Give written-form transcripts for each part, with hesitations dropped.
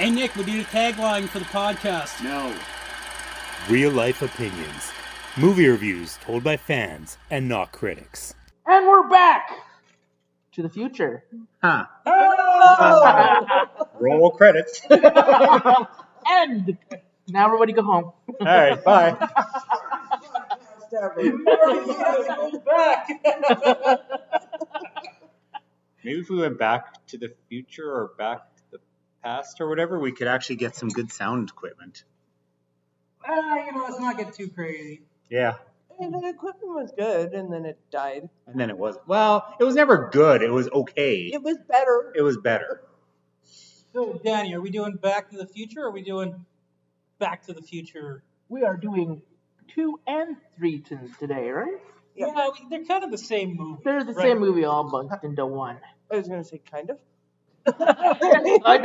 Hey, Nick, we need a tagline for the podcast. No. Real life opinions. Movie reviews told by fans and not critics. And we're back to the future. Huh. Oh! Roll credits. And now everybody go home. All right, bye. Maybe if we went back to the future or back to the past or whatever, we could actually get some good sound equipment. Let's not get too crazy. Yeah. And the equipment was good, and then it died. And then it was, well, it was never good. It was okay. It was better. It was better. So, Danny, are we doing Back to the Future or are we doing Back to the Future? We are doing 2 and 3 today, right? Yeah, they're kind of the same movie. They're the same movie all bunched into one. I was going to say kind of. Like,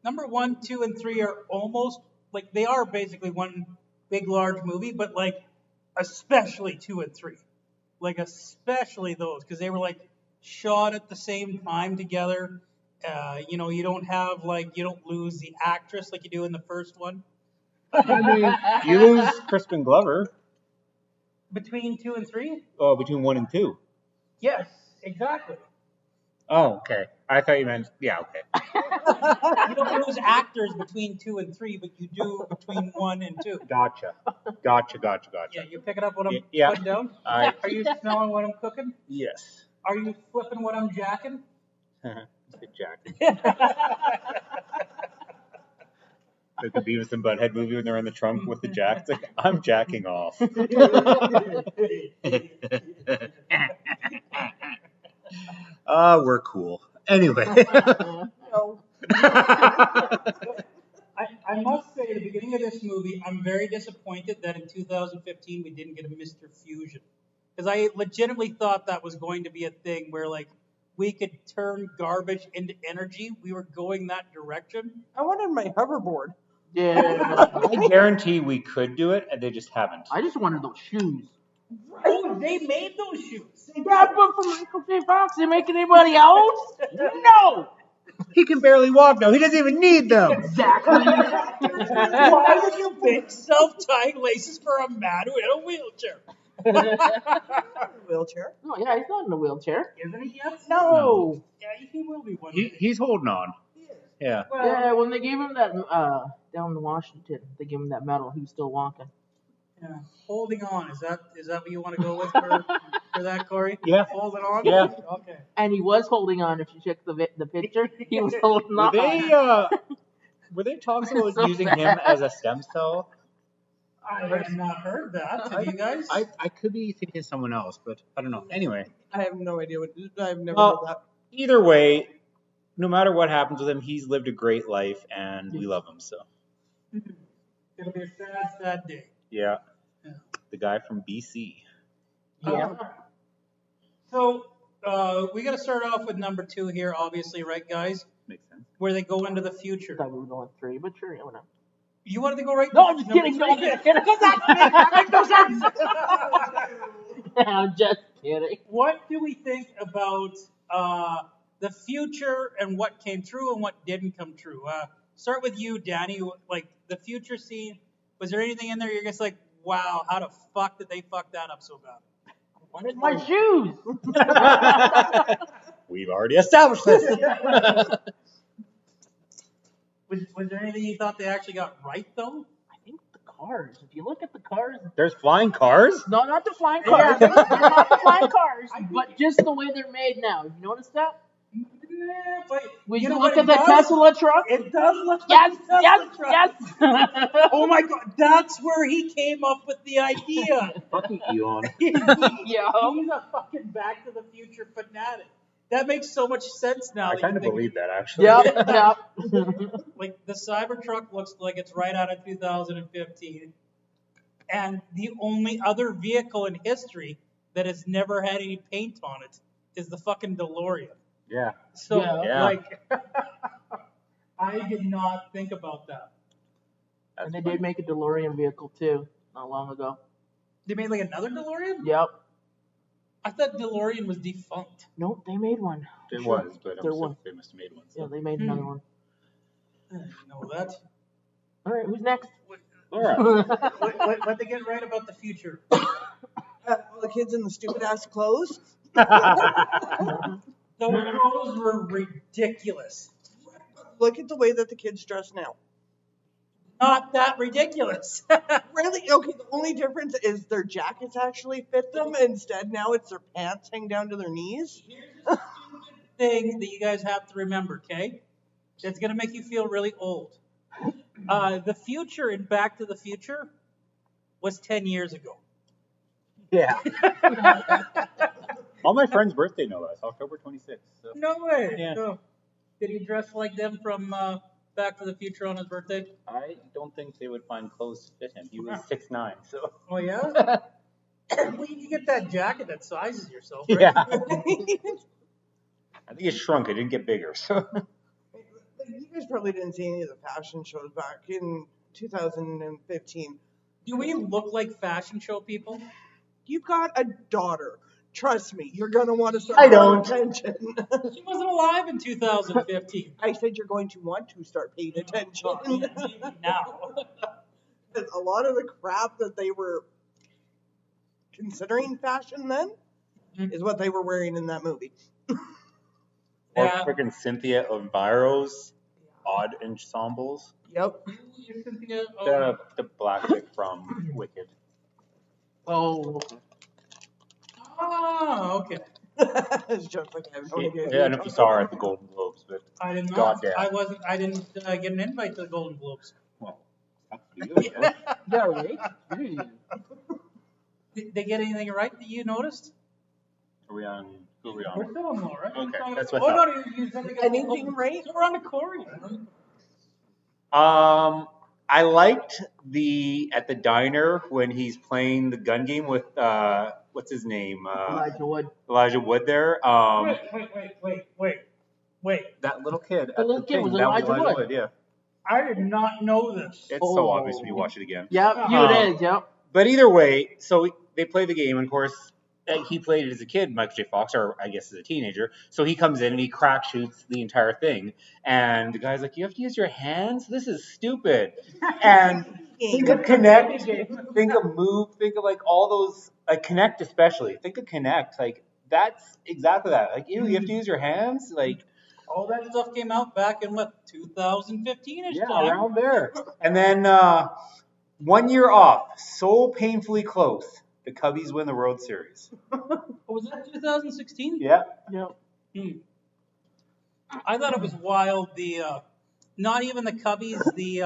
number one, 2, and 3 are almost, like, they are basically one big, large movie, but, like, especially 2 and 3. Like, especially those, because they were, like, shot at the same time together. You don't have, like, you don't lose the actress like you do in the first one. I mean, you lose Crispin Glover. Between 2 and 3? Oh, between 1 and 2. Yes, exactly. Oh, okay. I thought you meant, yeah, okay. You don't lose actors between 2 and 3, but you do between 1 and 2. Gotcha. Yeah, you picking up what I'm Yeah. putting down? Are you smelling what I'm cooking? Yes. Are you flipping what I'm jacking? Good Jack. Like the Beavis and Butthead movie when they're in the trunk with the jack. It's like, I'm jacking off. We're cool. Anyway. No. I must say, at the beginning of this movie, I'm very disappointed that in 2015 we didn't get a Mr. Fusion. Because I legitimately thought that was going to be a thing where, like, we could turn garbage into energy. We were going that direction. I wanted my hoverboard. Yeah. I guarantee we could do it, and they just haven't. I just wanted those shoes. Oh, they made those shoes. Yeah, but for Michael J. Fox, they make anybody else? No! He can barely walk now. He doesn't even need them. Exactly. Why would you make self-tying laces for a man who in a wheelchair? Wheelchair. Oh, yeah, he's not in a wheelchair. Isn't he yet? No. Yeah, he will be one day. He's holding on. Yeah. Well, Yeah, when they gave him that, down in Washington, they gave him that medal, he was still walking. yeah. Holding on. Is that what you want to go with for that, Corey? Yeah. Holding on? Yeah. Okay. And he was holding on, if you check the picture, he was holding Were on. were they talking about So using bad. him as a stem cell? I have not heard that. Have you guys? I could be thinking of someone else, but I don't know. Anyway, I have no idea what. I've never Well, heard that. either way, no matter what happens with him, he's lived a great life, and we love him. So, It'll be a sad, sad day. yeah. Yeah. The guy from BC. Yeah. So we got to start off with number 2 here, obviously, right, guys? Makes sense. Where they go into the I future. thought we were going 3, but sure, you know. You wanted to go right? No, I'm just number kidding. 3? No, I'm just kidding. That makes no sense. I'm just kidding. What do we think about the future and what came true and what didn't come true? Start with you, Danny. Like the future scene, was there anything in there you're just like, wow, how the fuck did they fuck that up so bad? Where's my shoes? We've already established this. Was there anything you thought they actually got right though? I think the cars. If you look at the cars, There's flying cars? no, not the flying cars. They're not the flying cars, but just the way they're made now. You notice that? Yeah, but When you you know look what at it the does? Tesla truck. It does look Yes, like a yes, Tesla truck. yes. Oh my god, that's where he came up with the idea. Fucking Elon. He's Yeah. a fucking Back to the Future fanatic. That makes so much sense now. I that kind you of think- believe that, actually. Yep, yep. Like the Cybertruck looks like it's right out of 2015, and the only other vehicle in history that has never had any paint on it is the fucking DeLorean. Yeah. So Yeah. like, I did not think about that. That's And they funny. did make a DeLorean vehicle too, not long ago. They made like another DeLorean. Yep. I thought DeLorean was defunct. Nope, they made one. It Sure. was, but There I'm was. sure they must have made one. Yeah, So. they made another one. I didn't know that. All right, who's next? All right. What they get right about the future? All the kids in the stupid ass clothes. Those clothes were ridiculous. Look at the way that the kids dress now. Not that ridiculous. Really? Okay, the only difference is their jackets actually fit them. Instead, now it's their pants hang down to their knees. Thing that you guys have to remember, okay? It's gonna make you feel really old. The future in Back to the Future was 10 years ago. Yeah. All my friends' birthday know that. It's October 26th. So. No way. Yeah. No. Did he dress like them from Back to the Future on his birthday? I don't think they would find clothes to fit him. He was 6'9", so. Oh yeah. Well, you can get that jacket that sizes yourself, right? Yeah. I think it shrunk. It didn't get bigger. So. You guys probably didn't see any of the fashion shows back in 2015. Do we look like fashion show people? You've got a daughter. Trust me, you're going to want to start I paying don't. attention. She wasn't alive in 2015. I said you're going to want to start paying attention. Now. A lot of the crap that they were considering fashion then is what they were wearing in that movie. Or Yeah. freaking Cynthia Elviro's odd ensembles. Yep. Cynthia, oh, The black chick from Wicked. Oh, okay. It's just like I have no idea. Yeah, I don't know if you saw her at the Golden Globes, but I didn't know. Goddamn. I didn't get an invite to the Golden Globes. well, that's pretty good. Yeah. yeah, right. Jeez. Did they get anything right that you noticed? Are we on? Who are we We're on? still on low, right? Okay, that's what Oh I no, you said they got Anything right? So we're on to Corey. I liked at the diner when he's playing the gun game with what's his name? Elijah Wood. Elijah Wood there. Wait. That little kid. The little kid was Elijah Wood. Yeah. I did not know this. It's so obvious when you watch it again. Yep, it is. Yep. But either way, so they play the game, and of course, he played it as a kid, Michael J. Fox, or I guess as a teenager. So he comes in and he crack shoots the entire thing. And the guy's like, you have to use your hands? This is stupid. And think of Connect, think of Move, think of like all those, like Connect especially. Think of Connect. Like, that's exactly that. Like, you have to use your hands? Like, All that stuff came out back in what, 2015ish yeah, time. around there. And then 1 year off, so painfully close. The Cubbies win the World Series. Was that 2016? Yeah. Yep. I thought it was wild. Not even the Cubbies, the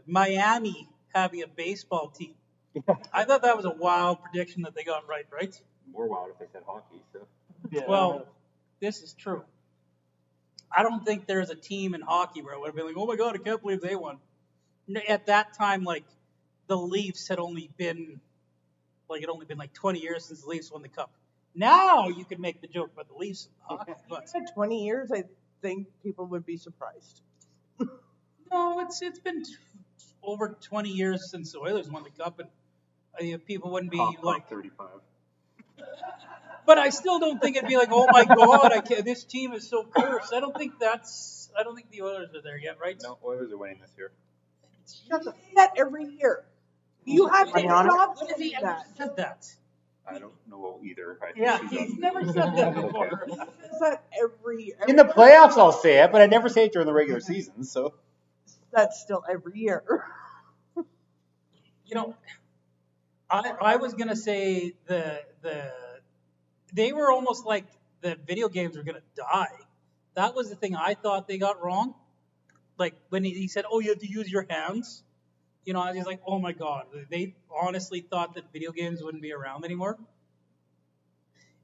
Miami having a baseball team. I thought that was a wild prediction that they got right. More wild if they said hockey. So. Yeah. Well, this is true. I don't think there's a team in hockey where I would have been like, oh my God, I can't believe they won. At that time, like, the Leafs had only been, like, 20 years since the Leafs won the Cup. Now you could make the joke about the Leafs and hockey, but In 20 years, I think people would be surprised. no, it's been over 20 years since the Oilers won the Cup, and people wouldn't be like 35. But I still don't think it'd be like, oh my God, this team is so cursed. I don't think the Oilers are there yet, right? No, Oilers are winning this year. You say that every year. You have to stop When has he saying ever that. said that? I don't know either. I think Yeah, she's he's on- never said that before. He says that every In the playoffs, I'll say it, but I never say it during the regular season. So That's still every year. You know, I was gonna say they were almost like the video games were gonna die. That was the thing I thought they got wrong. Like when he said, "Oh, you have to use your hands," you know, I was like, "Oh my God!" They honestly thought that video games wouldn't be around anymore.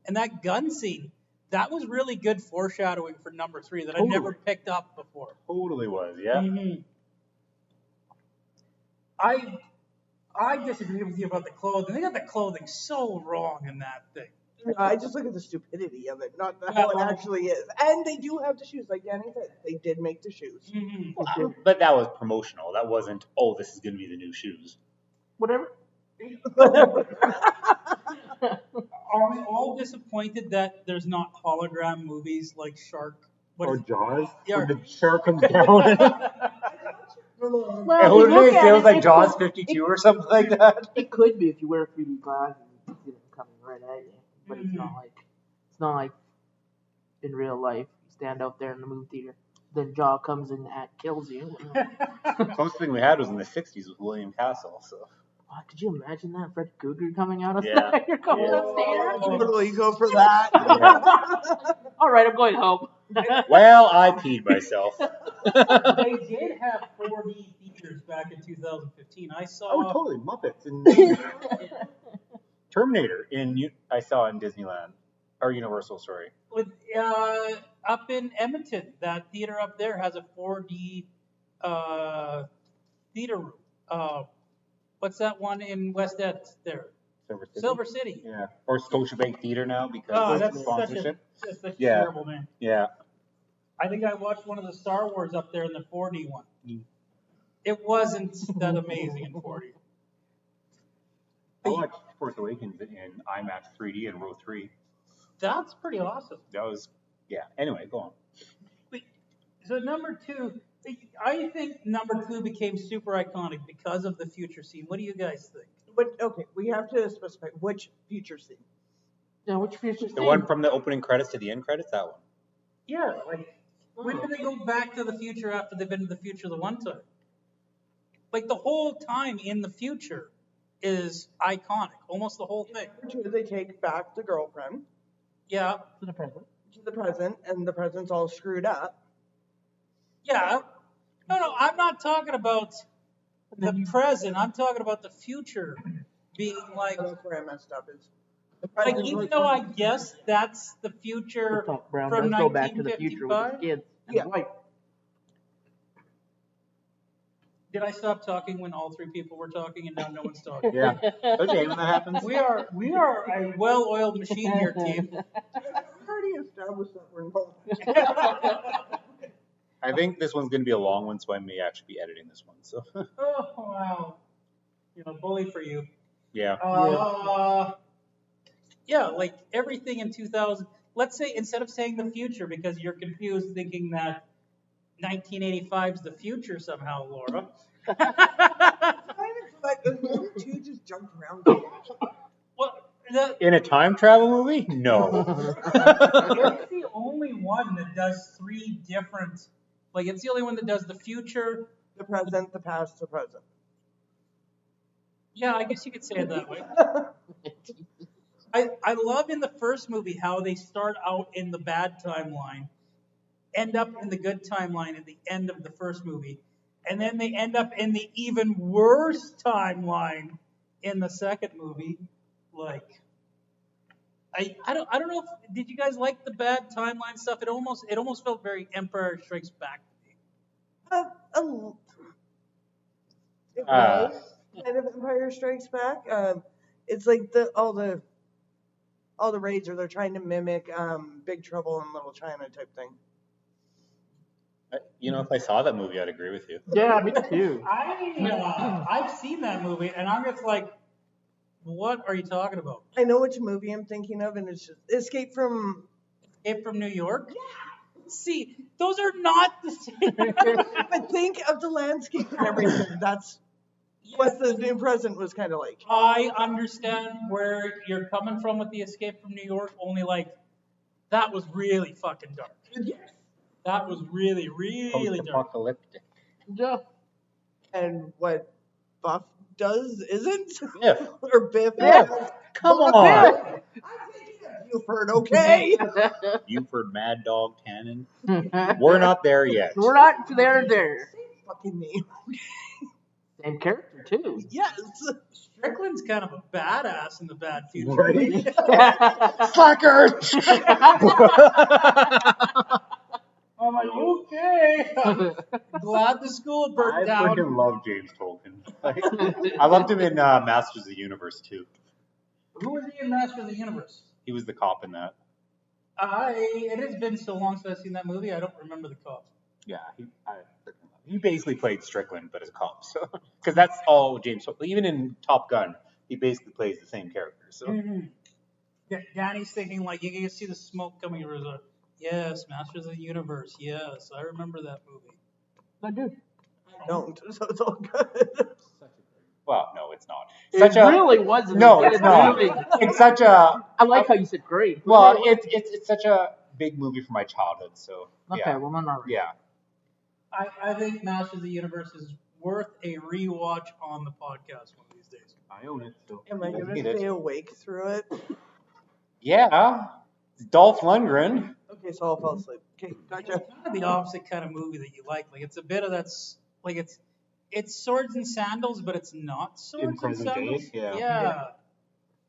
And that gun scene, that was really good foreshadowing for number 3 that I never picked up before. totally was, yeah. Mm-hmm. I disagree with you about the clothing. They got the clothing so wrong in that thing. I just look at the stupidity of it, not how it actually is. And they do have the shoes, like Danny said. They did make the shoes. Mm-hmm. But that was promotional. That wasn't, oh, this is going to be the new shoes. Whatever. Are we all disappointed that there's not hologram movies like Shark? What Or is it? Jaws? Yeah. When the shark comes down. Well, And if who you did look they say at it was like it Jaws could- 52 or something like that? It could be if you wear 3D glasses, you see them coming right at you. But it's not like in real life. You stand out there in the movie theater, then Jaw comes and kills you. The closest thing we had was in the 60s with William Castle. So Wow, could you imagine that Freddy Krueger coming out of Yeah. You're coming Yeah. upstairs. Totally go for that. All right, I'm going home. well, I peed myself. They did have 4D theaters back in 2015. I saw. Oh, totally. Muppets and Terminator I saw in Disneyland or Universal. Sorry. With, up in Edmonton, that theater up there has a 4D theater room. What's that one in West End there? Silver City. Silver City. Yeah. Or Scotiabank Theater now because Oh, of that's sponsorship. such a Yeah. terrible name. Yeah. I think I watched one of the Star Wars up there in the 4D one. Mm. It wasn't that amazing in 4D. I watched Force Awakens in IMAX 3D in row 3. That's pretty awesome. That was, yeah. Anyway, go on. Wait, so number 2, I think number 2 became super iconic because of the future scene. What do you guys think? But okay, we have to specify which future scene. Yeah, which future The one from the opening credits to the end credits, that one. Yeah, like, when do they go back to the future after they've been to the future the one time? Like, the whole time in the future is iconic, almost the whole thing. Number 2, they take back the girlfriend Yeah, to the present. to the present, and the present's all screwed up. yeah. No, I'm not talking about the present. I'm talking about the future being like, That's where I messed up. Is the like present even though I guess that's the future Brown from does go back to the future with 1955. his kids and Yeah. his wife. Did I stop talking when all 3 people were talking and now no one's talking? Yeah. Okay, when that happens. We are a well-oiled machine here, team. we already established that we're involved. I think this one's going to be a long one, so I may actually be editing this one. So, Oh wow, bully for you. yeah. Yeah, like everything in 2000. Let's say instead of saying the future because you're confused thinking that 1985 is the future somehow, Laura. But the number 2 just jumped around. Well, In a time travel movie? No. it's the only one that does 3 different. Like it's the only one that does the future. The present, the past, the present. Yeah, I guess you could say it that way. I love in the first movie how they start out in the bad timeline, end up in the good timeline at the end of the first movie, and then they end up in the even worse timeline in the second movie. Like, I don't know if did you guys like the bad timeline stuff? It almost felt very Empire Strikes Back to me. It was kind of Empire Strikes Back. It's like all the raids are they're trying to mimic Big Trouble in Little China type thing. If I saw that movie, I'd agree with you. Yeah, me too. I've seen that movie, and I'm just like, what are you talking about? I know which movie I'm thinking of, and it's just Escape from New York? Yeah. See, those are not the same. But think of the landscape and everything. That's what the new present was kind of like. I understand where you're coming from with the Escape from New York, only like, that was really fucking dark. Yes. That was really, really dark. Post-apocalyptic. Yeah. And what Buff does isn't? Biff. Or Biff. Biff. Come on. I'm thinking of Buford, okay? Buford, Mad Dog, Tannen. We're not there yet. We're not there. Fucking name. Same character too. Yes. Strickland's kind of a badass in the bad future. Right? Slackers! I'm like, okay. Glad the school burnt I down. freaking love James Tolkien. Like, I loved him in Masters of the Universe too. Who was he in Master of the Universe? He was the cop in that. It has been so long since I've seen that movie, I don't remember the cop. Yeah, he basically played Strickland, but as a cop. So, because that's all James Tolkien. Even in Top Gun, he basically plays the same character. So, Danny's thinking like you can see the smoke coming over. Like, yes, Masters of the Universe. Yes, I remember that movie. I do. I don't, so it's all good. Well, no, it's not. It really wasn't. No, a it's good not. movie. It's such a. I like how you said great. Well, it's such a big movie from my childhood. So Okay, yeah. well then all right. Yeah. I think Masters of the Universe is worth a rewatch on the podcast one of these days. I own it. So Am I you guys gonna get it. stay awake through it? Yeah. It's Dolph Lundgren. Okay, so I'll fall asleep. Okay, gotcha. It's kind of the opposite kind of movie that you like. Like it's a bit of that's like it's swords and sandals, but it's not swords and present day, sandals. yeah.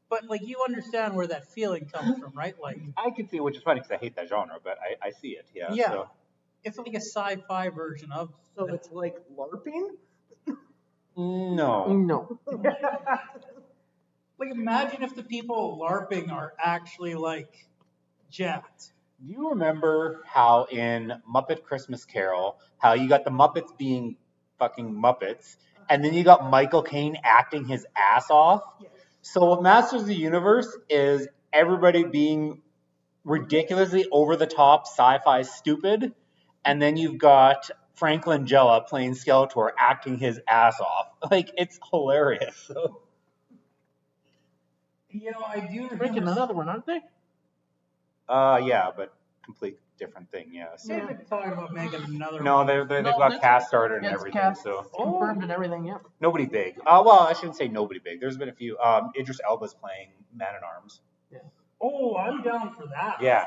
But like you understand where that feeling comes from, right? Like I can see it, which is funny because I hate that genre, but I see it. Yeah. yeah, So. it's like a sci-fi version of. So it's like LARPing? No. No. Like imagine if the people LARPing are actually like jacked. Do you remember how in Muppet Christmas Carol, how you got the Muppets being fucking Muppets, and then you got Michael Caine acting his ass off? Yes. So what Masters of the Universe is everybody being ridiculously over the top sci-fi stupid, and then you've got Frank Langella playing Skeletor acting his ass off. Like it's hilarious. So. You know, I do Making remember. another one, aren't they? Yeah, but complete different thing. Yeah. So. They've been talking about making another. No, one. they've No, got that's- cast started and It's everything. cast So. confirmed and everything. Yeah. Nobody big. Well, I shouldn't say nobody big. There's been a few. Idris Elba's playing Man at Arms. Oh, I'm down for that. Yeah.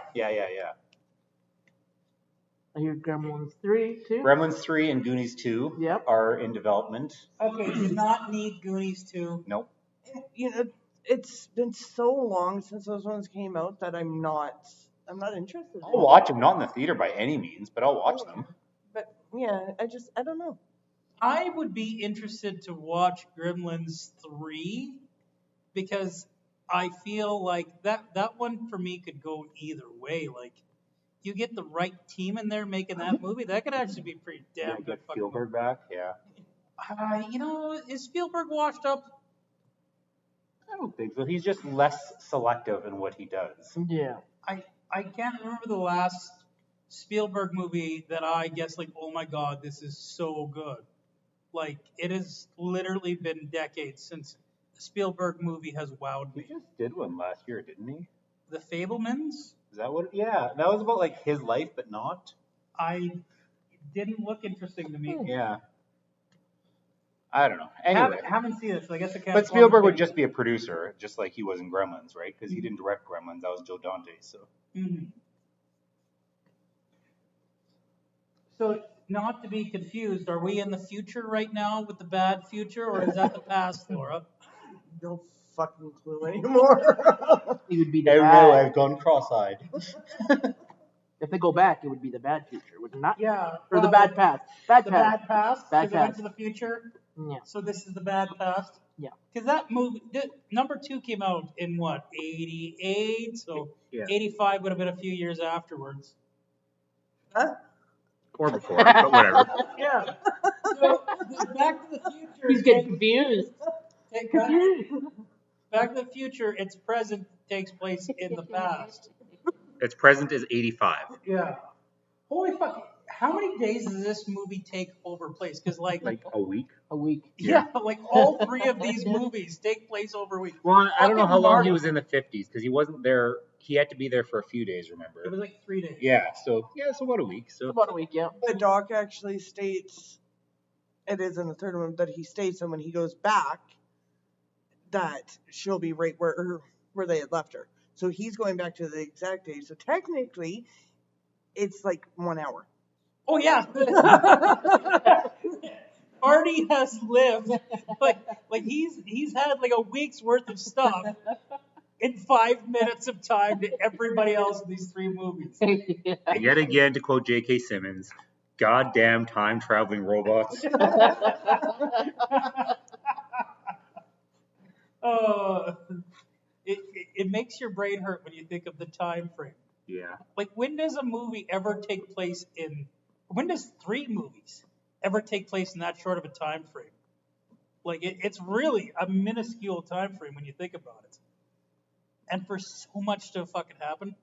I hear Gremlins 3 too. Gremlins 3 and Goonies 2 Yep. are in development. Okay, did not need Goonies 2. Nope. You know, it's been so long since those ones came out that I'm not interested. I'll watch them, not in the theater by any means, but I'll watch them. But yeah, I don't know. I would be interested to watch Gremlins 3 because I feel like that one for me could go either way. Like, you get the right team in there making that movie, that could actually be pretty damn good. Get Spielberg back. Yeah. You know, is Spielberg washed up? I don't think so. He's just less selective in what he does. Yeah. I can't remember the last Spielberg movie that I guess like, oh my god, this is so good. Like, it has literally been decades since a Spielberg movie has wowed He me. just did one last year, didn't he? The Fablemans, Is that what? Yeah, that was about like his life, but not. I didn't look interesting to me. Yeah. I don't know. Anyway. Haven't seen it, so I guess I can't. But Spielberg would just be a producer, just like he was in Gremlins, right? Because he didn't direct Gremlins. That was Joe Dante. So. Mhm. So, not to be confused, are we in the future right now with the bad future, or is that the past, Laura? No fucking clue anymore. It would be the Oh bad. no, I've gone cross-eyed. If they go back, it would be the bad future, would it not? Yeah. Or the bad past. Bad The past. bad past. Bad Because it went past. to the future. Yeah. So this is the bad past. Yeah. Because that movie, number 2 came out in what, 88? So Yeah. 85 would have been a few years afterwards. Huh? Or before, but whatever. Yeah. So Back to the Future. He's getting confused. Back to the Future. Its present takes place in the past. Its present is 85. Yeah. Holy fuck! How many days does this movie take over place? Because like a week. A week. yeah, like all 3 of these movies take place over a week. Well, I don't know Fucking how long Marty. he was in the 50s because he wasn't there. He had to be there for a few days, remember? It was like 3 days. Yeah, so about a week. So About a week, yeah. The doc actually states, it is in the third one, that he states that when he goes back, that she'll be right where they had left her. So he's going back to the exact day. So technically, it's like 1 hour. Oh yeah. Marty has lived like he's had like a week's worth of stuff in 5 minutes of time to everybody else in these 3 movies. yet again, to quote J.K. Simmons, "Goddamn time traveling robots." It makes your brain hurt when you think of the time frame. Yeah. Like, when does a movie ever take place in? When does 3 movies ever take place in that short of a time frame? Like, it's really a minuscule time frame when you think about it. and for so much to fucking happen.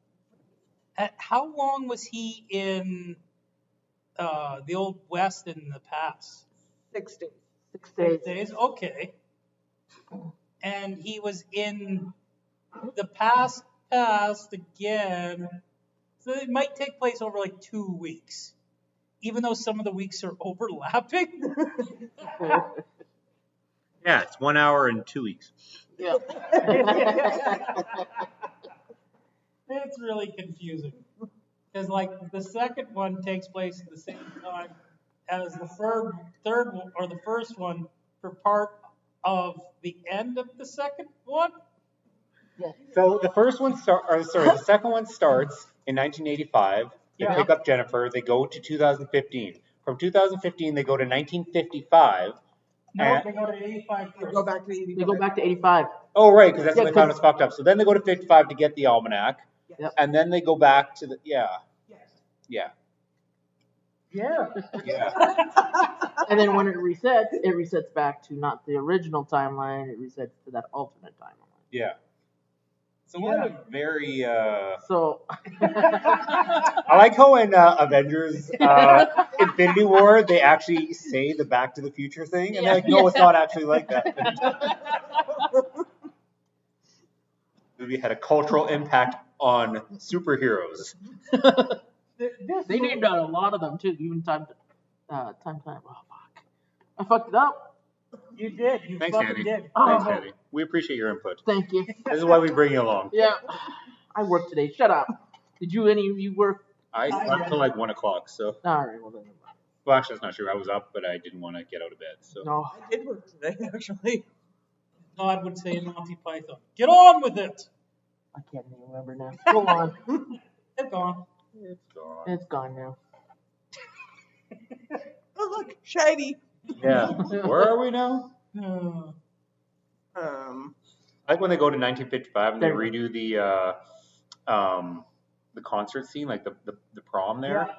How long was he in the Old West in the past? 6 days. 6 days. 6 days? Okay. And he was in the past again. So it might take place over like 2 weeks, even though some of the weeks are overlapping. Yeah, it's 1 hour and 2 weeks. Yeah. It's really confusing. Because like the second one takes place at the same time as the third one, or the first one for part of the end of the second one. So the the second one starts in 1985. They Yeah. pick up Jennifer. They go to 2015. From 2015, they go to 1955. No, And- they go to 85 They first. go back to 85. They go back to 85. Oh, right, because that's Yeah, when they found it was fucked up. So then they go to 55 to get the almanac. Yep. And then they go back to the, Yes. yeah. And then when it resets back to not the original timeline, it resets to that alternate timeline. Yeah. So what a very, So, I like how in Avengers Infinity War, they actually say the Back to the Future thing, and they're like, no, it's not actually like that. The movie had a cultural impact on superheroes. they named out a lot of them too, even time. Oh, fuck. I fucked it up. You did. You Thanks, fucking Andy. did. Thanks, Oh. Andy. We appreciate your input. Thank you. This is why we bring you along. Yeah. I worked today. Shut up. Did any of you work? I slept till like 1 o'clock, so. Alright, well then. Well, actually, that's not true. I was up, but I didn't want to get out of bed, so. No. I did work today, actually. God would say in Monty Python, "Get on with it." I can't even remember now. Go on. It's gone. It's gone. It's gone now. Oh, look, shiny. Yeah. Where are we now? I like when they go to 1955 and they redo the concert scene, like the prom there,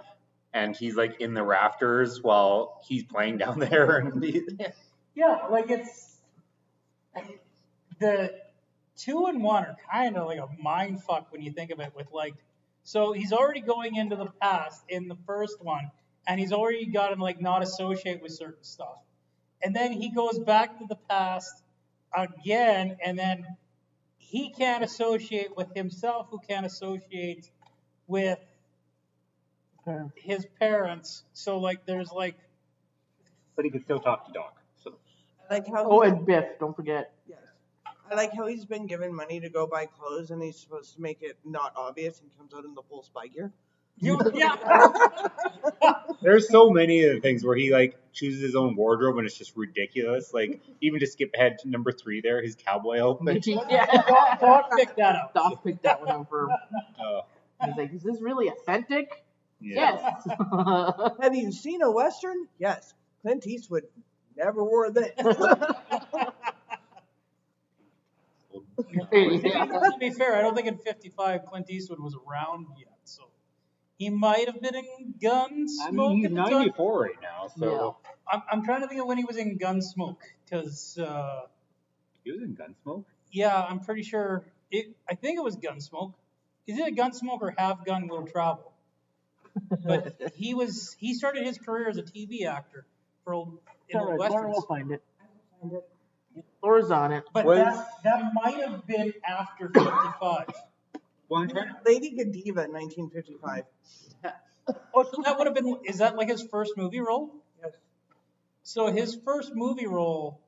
and he's like in the rafters while he's playing down there, and Yeah, like it's the 2 and 1 are kind of like a mind fuck when you think of it. With like, so he's already going into the past in the first one, and he's already got him like not associate with certain stuff, and then he goes back to the past again, and then he can't associate with himself, who can't associate with his parents. So like, there's like, but he can still talk to Doc. So I like how. Oh, and Biff, don't forget. Yes. I like how he's been given money to go buy clothes, and he's supposed to make it not obvious, and comes out in the full spy gear. yeah. there's so many of the things where he like chooses his own wardrobe, and it's just ridiculous. Like even to skip ahead to number 3 there, his cowboy outfit. Doc picked that up. Doc picked that one up for him. Uh, He's like, is this really authentic? yeah. Yes. Have you seen a Western? Yes. Clint Eastwood never wore this. To be fair, I don't think in 55 Clint Eastwood was around yet, so he might have been in Gunsmoke. I mean, he's at the time. 94 right now, so I'm trying to think of when he was in Gunsmoke, because he was in Gunsmoke. yeah, I'm pretty sure I think it was Gunsmoke. Is it a Gunsmoke or Have Gun Will Travel? But he started his career as a TV actor for in the westerns. We'll find it. Laura's on it. But that might have been after 55. Well, I'm trying. Lady Godiva, 1955. Oh, so that would have been, is that like his first movie role? Yes. So his first movie role,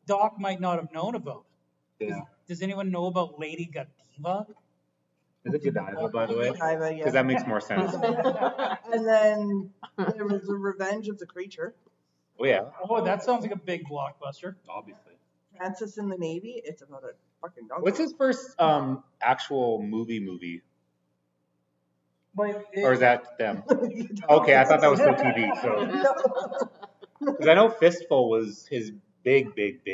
Doc might not have known about. Yeah. Does anyone know about Lady Godiva? Is it Godiva, by the way? Godiva, Because yeah. that makes more sense. And then there was The Revenge of the Creature. Oh yeah, Oh, that sounds like a big blockbuster. obviously. Francis in the Navy. It's about a fucking donkey. What's his first actual movie? But Or is that them? Okay, I thought that was for TV. So, because I know Fistful was his big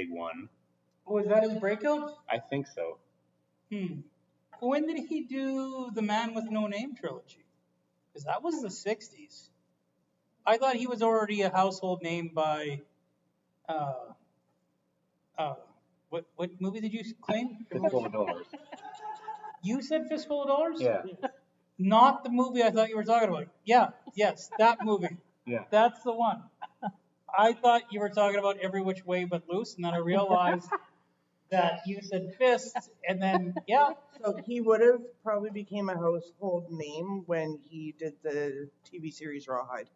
one. was that his breakout? I think so. When did he do the Man with No Name trilogy? Because that was the 60s. I thought he was already a household name by. What movie did you claim? Fistful of Dollars. You said Fistful of Dollars? Yeah. Not the movie I thought you were talking about. Yeah, yes, that movie. Yeah. That's the one. I thought you were talking about Every Which Way But Loose, and then I realized that you said Fists, and then, yeah. So he would have probably became a household name when he did the TV series Rawhide.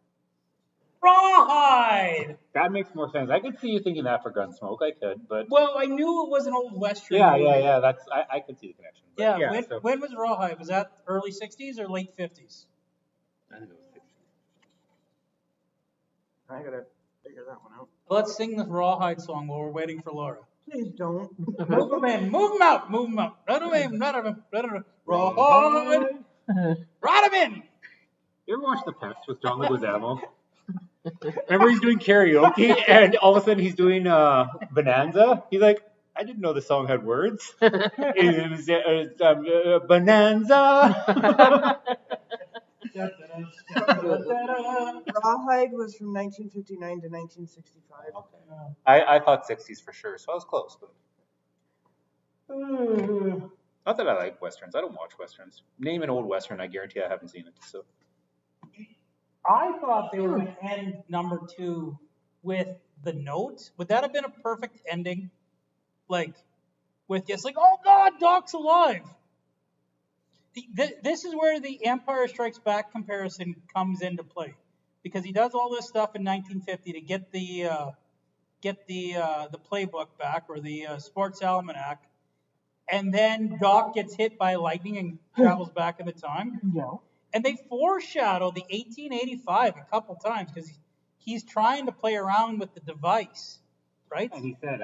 Rawhide! That makes more sense. I could see you thinking that for Gunsmoke. I could, but Well, I knew it was an old Western yeah, movie. yeah. That's I could see the connection. But Yeah, so, when was Rawhide? Was that early 60s or late 50s? I think it was 60. I gotta figure that one out. Let's sing the Rawhide song while we're waiting for Laura. Please don't. Move them in, move them out, move them out. Run them in, run them in, run them in. Rawhide! Run them in! You ever watch The Pest with John Leguizamo? Remember he's doing karaoke and all of a sudden he's doing Bonanza? He's like, I didn't know the song had words. It was Bonanza. Rawhide was from 1959 to 1965. Okay. I thought 60s for sure, so I was close. But not that I like westerns. I don't watch westerns. Name an old western, I guarantee I haven't seen it. So I thought they were going to end number 2 with the note. Would that have been a perfect ending? Like, with just like, oh God, Doc's alive. This is where the Empire Strikes Back comparison comes into play, because he does all this stuff in 1950 to get the playbook back, or the sports almanac, and then Doc gets hit by lightning and travels back in the time. No. And they foreshadow the 1885 a couple times because he's trying to play around with the device, right? and he said,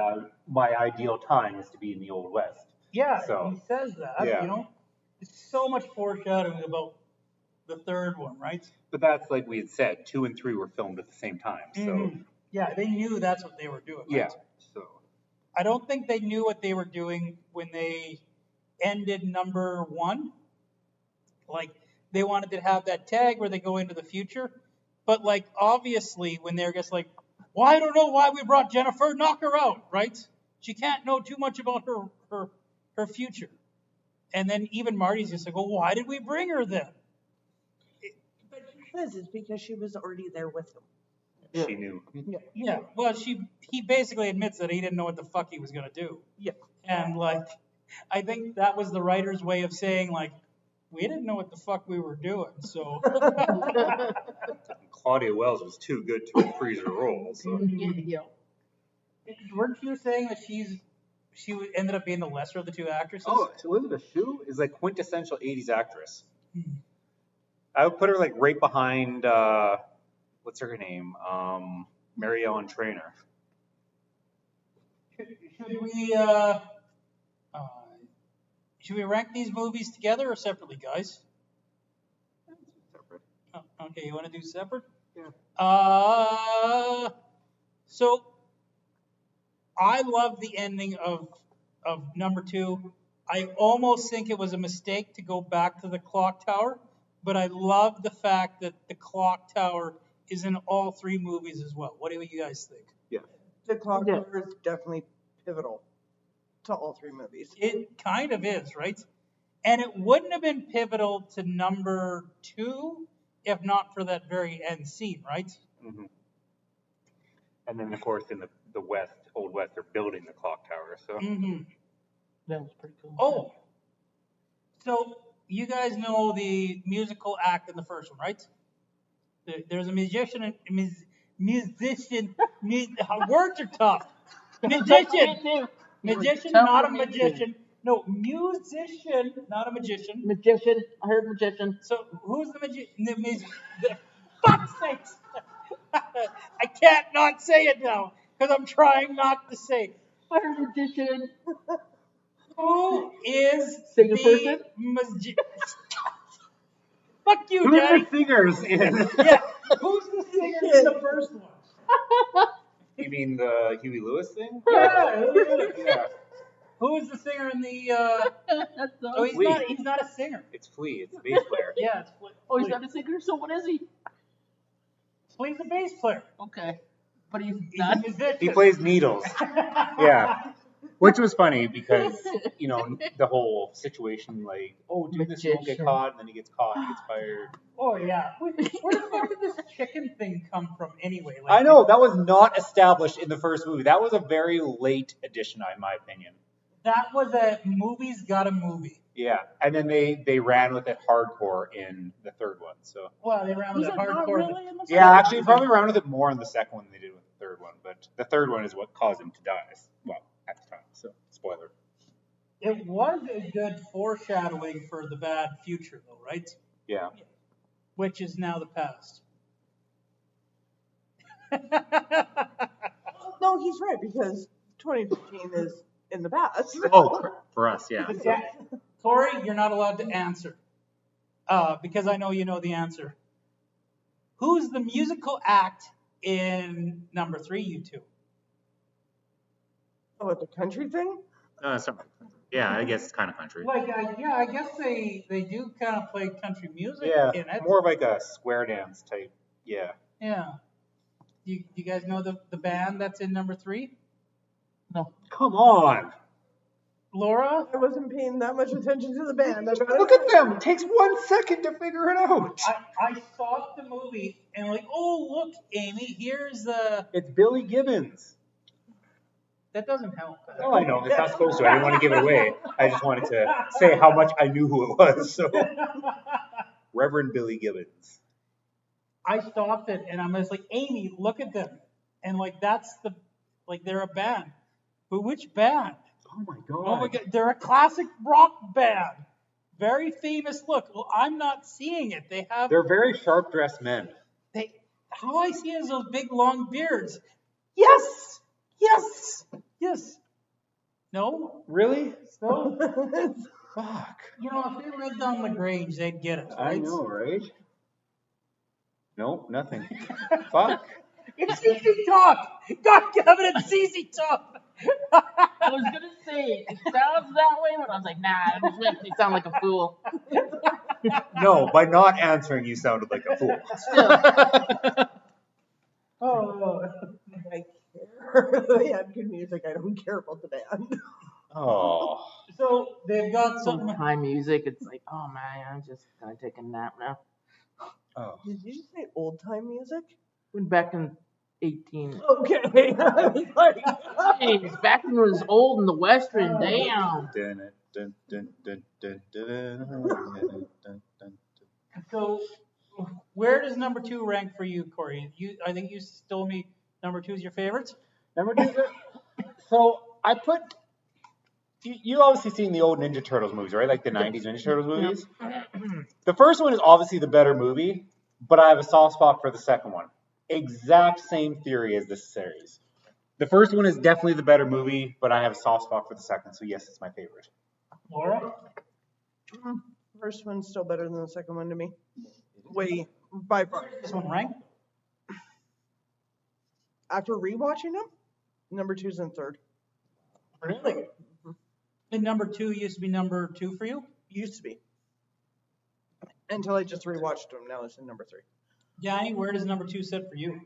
my ideal time is to be in the Old West. Yeah, So, he says that. yeah. You know, there's so much foreshadowing about the third one, right? But that's like we had said, 2 and 3 were filmed at the same time. So Mhm. Yeah, they knew that's what they were doing. Right? yeah. So I don't think they knew what they were doing when they ended number 1. Like, they wanted to have that tag where they go into the future. But, like, obviously, when they're just like, well, I don't know why we brought Jennifer, knock her out, right? She can't know too much about her future. And then even Marty's just like, well, why did we bring her then? But he says it's because she was already there with him. she knew. Yeah, well, he basically admits that he didn't know what the fuck he was going to do. Yeah. And, like, I think that was the writer's way of saying, like, we didn't know what the fuck we were doing, so. Claudia Wells was too good to reprise her role. So Yeah. Weren't you saying that she ended up being the lesser of the 2 actresses? oh, Elizabeth Shue is like quintessential 80s actress. I would put her like right behind what's her name? Mary Ellen Trainor. Should we rank these movies together or separately, guys? Separate. Oh, okay, you want to do separate? Yeah. So I love the ending of number 2. I almost think it was a mistake to go back to the clock tower, but I love the fact that the clock tower is in all 3 movies as well. What do you guys think? Yeah. The clock Yeah. tower is definitely pivotal to all 3 movies. It kind of is, right? And it wouldn't have been pivotal to number 2 if not for that very end scene, right? Mm-hmm. And then of course in the West, Old West, they're building the clock tower. So Mm-hmm. That was pretty cool. Oh, so you guys know the musical act in the first one, right? There's a musician and musician. Words are tough. Magician, not a magician. No, musician, not a magician. Magician. I heard magician. So who's the magician? Fuck's sakes! I can't not say it now because I'm trying not to say. I heard magician. Who is Singer person? Fuck you, who's Daddy. the singers in? Yeah, who's the singer in the first one? You mean the Huey Lewis thing? Yeah. Yeah. Who's the singer in the? That's Oh, awesome. he's Flea. not. He's not a singer. It's Flea. It's the bass player. Yeah, it's Oh, he's not a singer, so what is he? Flea's a bass player. Okay. But he's He's not. a musician. He plays needles. Yeah. Which was funny because, you know, the whole situation, like, oh, do this, you won't get Magician. caught, and then he gets caught, he gets fired. Oh yeah. Where the fuck did this chicken thing come from anyway? Like, I know, that was not established in the first movie. That was a very late addition, in my opinion. that was a movie's got a movie. Yeah, and then they ran with it hardcore in the third one. So Well, they ran with Was it it not hardcore. really in the yeah, actually, probably ran with it more in the second one than they did with the third one. But the third one is what caused him to die. Well, at the time. So spoiler. It was a good foreshadowing for the bad future, though, right? Yeah. Which is now the past. No, he's right because 2015 is in the past. Oh, for us, yeah. Yeah. Corey, you're not allowed to answer because I know you know the answer. Who's the musical act in number 3, you two? Oh, with the country thing? Yeah, I guess it's kind of country. Like, I guess they do kind of play country music Yeah, in it. more of like a square dance type. Yeah. Yeah. You guys know the band that's in number 3? No. Come on. Laura? I wasn't paying that much attention to the band. Look at them. It takes 1 second to figure it out. I stopped the movie and like, oh look, Amy, here's the. It's Billy Gibbons. That doesn't help. Oh, I know. It's not supposed to. I didn't want to give it away. I just wanted to say how much I knew who it was. So, Reverend Billy Gibbons. I stopped it and I'm just like, Amy, look at them, and like that's the, like they're a band, but which band? Oh my God. Oh my God, they're a classic rock band, very famous. Look, well, I'm not seeing it. They're very sharp dressed men. How I see it is those big long beards. Yes. No. Really? No. Fuck. You know, if they lived on LaGrange, they'd get it. Right? I know, right? Nope, nothing. Fuck. It's CC Talk. God damn it, it's CC Talk. I was gonna say it sounds that way, but I was like, nah, it just makes me sound like a fool. No, by not answering, you sounded like a fool. Oh. I care. They had good music. I don't care about the band. Oh. So they've got Some something. time music, it's like, oh man, I'm just gonna take a nap now. Oh. Did you just say old time music? When back in 18. Okay. I was like, Jeez, back when it was old in the Western, damn. So where does number 2 rank for you, Corey? I think you told me number 2 is your favorite. Number 2. So I put. You obviously seen the old Ninja Turtles movies, right? Like the 90s Ninja Turtles movies. The first one is obviously the better movie, but I have a soft spot for the second one. Exact same theory as this series. The first one is definitely the better movie, but I have a soft spot for the second, so yes, it's my favorite. Laura? first one's still better than the second one to me. Way by far. This one ranked? After rewatching them, number 2's in third. Really? And number 2 used to be number 2 for you? Used to be. Until I just rewatched them. Now it's in number 3. Johnny, where does number 2 sit for you?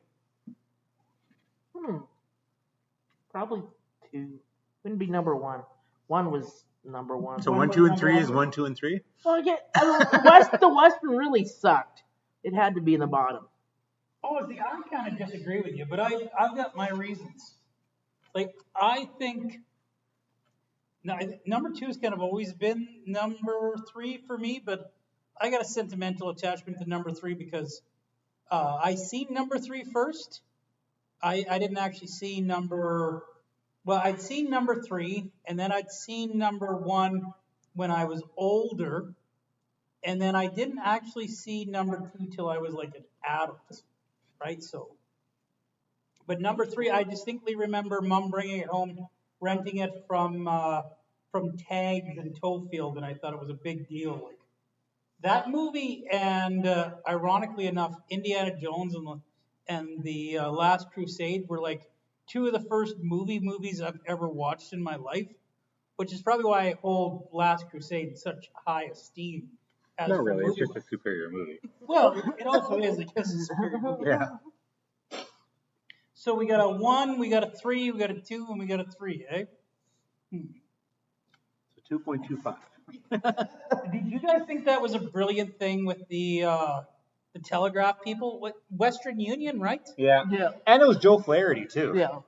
Probably 2. Wouldn't be number 1. 1 was number 1. So 1, 2, and 3 is 1, 2, and 3? Well, the Western really sucked. It had to be in the bottom. Oh, see, I kind of disagree with you, but I've got my reasons. Like, I think number 2 has kind of always been number 3 for me, but I got a sentimental attachment to number 3 because I seen number 3 first. I didn't actually see I'd seen number 3, and then I'd seen number 1 when I was older, and then I didn't actually see number 2 till I was like an adult, right? So, but number 3, I distinctly remember Mom bringing it home, renting it from Tags and Toefield, and I thought it was a big deal. Like that movie, and ironically enough, Indiana Jones and the Last Crusade were like 2 of the first movies I've ever watched in my life, which is probably why I hold Last Crusade in such high esteem. Not really, it's just a superior movie. Well, it also is because it's a superior movie. Yeah. So we got a 1, we got a 3, we got a 2, and we got a 3, eh? So 2.25. Did you guys think that was a brilliant thing with the telegraph people? What, Western Union, right? Yeah. Yeah. And it was Joe Flaherty, too. Yeah.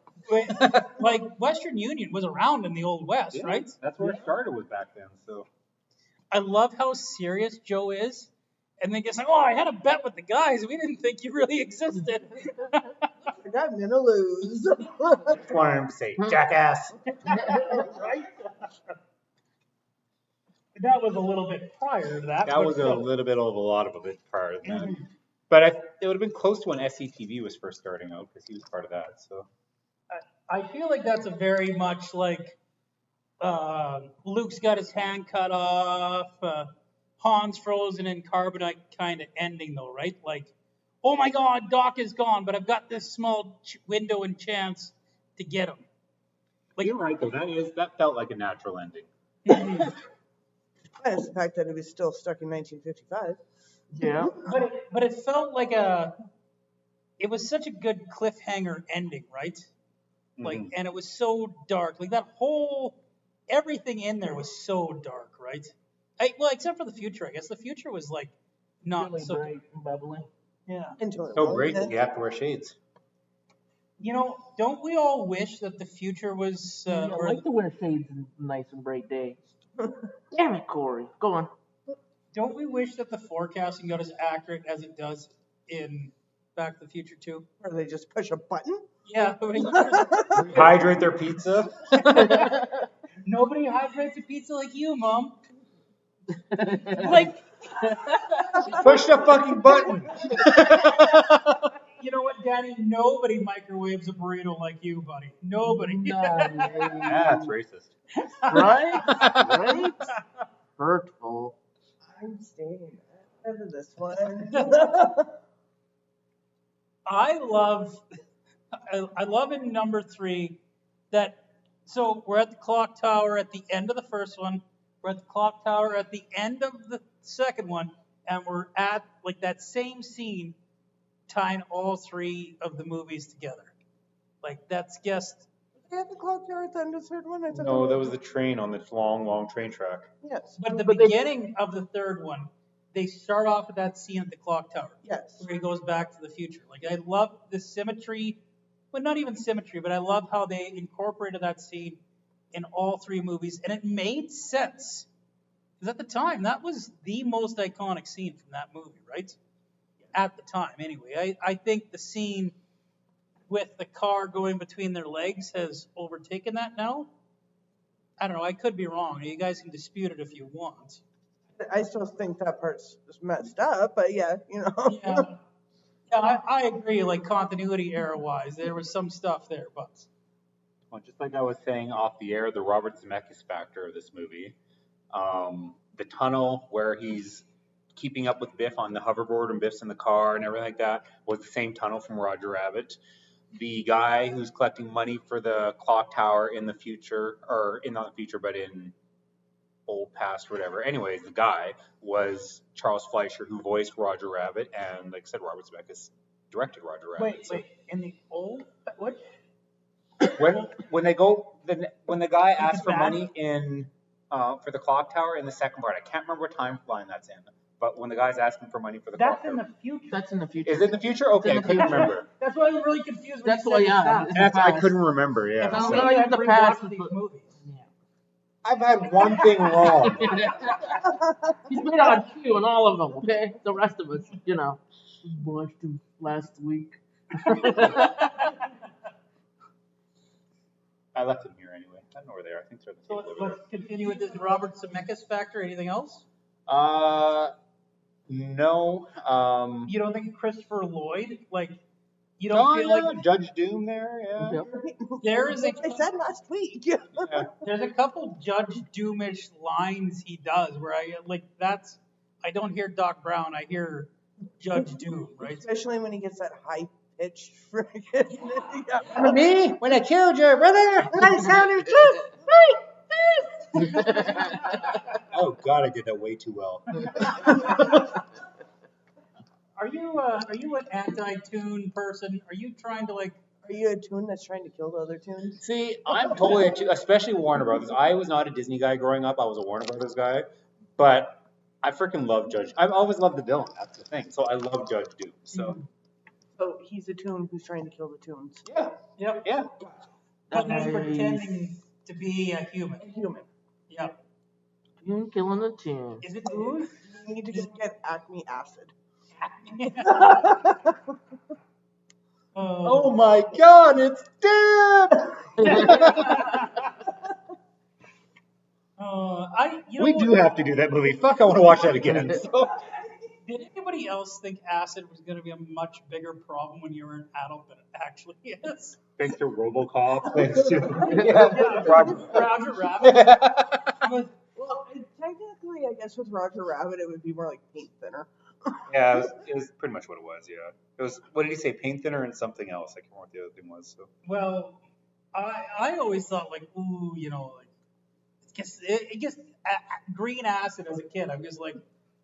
Like Western Union was around in the Old West, Yeah, right? That's where it started was back then. So I love how serious Joe is. And then gets like, oh, I had a bet with the guys. We didn't think you really existed. I'm gonna lose. just wanted him to say, jackass. Right? That was a little bit prior to that. That but was a still. little bit of a lot of it prior than that. But it would have been close to when SCTV was first starting out because he was part of that. So I feel like that's a very much like Luke's got his hand cut off, Han's frozen in carbonite kind of ending though, right? Like, oh my God, Doc is gone, but I've got this small window and chance to get him. Like, you're right though. That felt like a natural ending. Minus the fact that he was still stuck in 1955. Yeah. but it felt like it was such a good cliffhanger ending, right? Like, and it was so dark. Like that whole everything in there was so dark, right? Well, except for the future, I guess. The future was like not Really so bright and bubbly. Yeah. Until it So was, great that yeah. you have to wear shades. You know, don't we all wish that the future was I like to wear shades on nice and bright days. Damn it, Corey. Go on. don't we wish that the forecasting got as accurate as it does in Back to the Future 2? Or they just push a button. Yeah. Hydrate their pizza. Nobody hydrates a pizza like you, Mom. Like, Push the fucking button. you know what, Danny? Nobody microwaves a burrito like you, buddy. Nobody. That's racist. Right? Right? Hurtful. I'm staying out of this one. I love in number 3 that, so we're at the clock tower at the end of the first one, we're at the clock tower at the end of the second one, and we're at like that same scene tying all 3 of the movies together. Like that's just, They had the clock tower at the end of the third one. I thought No, that was the train on this long train track. Yes. but the beginning of the third one, they start off with that scene at the clock tower. Yes. Where he goes back to the future. Like I love the symmetry, well not even symmetry, but I love how they incorporated that scene in all 3 movies, and it made sense. Because at the time, that was the most iconic scene from that movie, right? At the time, anyway. I think the scene with the car going between their legs has overtaken that now. I don't know, I could be wrong. You guys can dispute it if you want. I still think that part's just messed up, but yeah, you know. Yeah, I agree, like continuity error-wise, there was some stuff there, but... Well, just like I was saying off the air, the Robert Zemeckis factor of this movie, the tunnel where he's keeping up with Biff on the hoverboard and Biff's in the car and everything like that was the same tunnel from Roger Rabbit. The guy who's collecting money for the clock tower in the future, or in not the future, but in old past, whatever. Anyways, the guy was Charles Fleischer, who voiced Roger Rabbit, and like I said, Robert Zemeckis directed Roger Rabbit. Wait, in the old... What? When the guy asks for bad? money in for the clock tower in the second part, I can't remember what timeline that's in, but when the guy's asking for money for the clock That's in tower, the future. That's in the future. is it in the future? Okay, I couldn't remember. That's why I'm really confused when That's you why, said yeah. that. That's I couldn't remember. Yeah, Because so. maybe No, I've the rewatched past, these but- movies. I've had one thing wrong. He's been on cue on all of them, okay? The rest of us, you know, watched him last week. I left them here anyway. I don't know where they are. I think they're at the So table over let's continue with this Robert Zemeckis factor. Anything else? there. No. You don't think Christopher Lloyd, like, you don't feel like Judge Doom there? Yeah. Yep. there is a I said last week. Yeah. there's a couple Judge Doomish lines he does where I don't hear Doc Brown, I hear Judge Doom, right? Especially when he gets that high pitched friggin' Me? When I killed your brother? I sounded Oh God, I did that way too well. Are you an anti-tune person? Are you trying to Are you a toon that's trying to kill the other toons? See, I'm totally, especially Warner Brothers. I was not a Disney guy growing up. I was a Warner Brothers guy. But I freaking love Judge. I've always loved the villain. That's the thing. So I love Judge Doom. So So he's a toon who's trying to kill the toons. yeah, Yep. yeah. But he's Nice. pretending to be a human. A human. Yep. Toon killing the toon. Is it ooze? You need to go get Acme acid. Oh my God, it's Deb! We do have to do that movie. Fuck, I want to watch that again. So. Did anybody else think acid was going to be a much bigger problem when you were an adult than it actually is? Thanks to RoboCop. Thanks to Roger Rabbit. Well, technically, I guess with Roger Rabbit, it would be more like paint thinner. Yeah, it was pretty much what it was. Yeah, it was. What did he say? Paint thinner and something else. I can't remember what the other thing was. So. Well, I always thought like, ooh, like it gets green acid as a kid. I'm just like,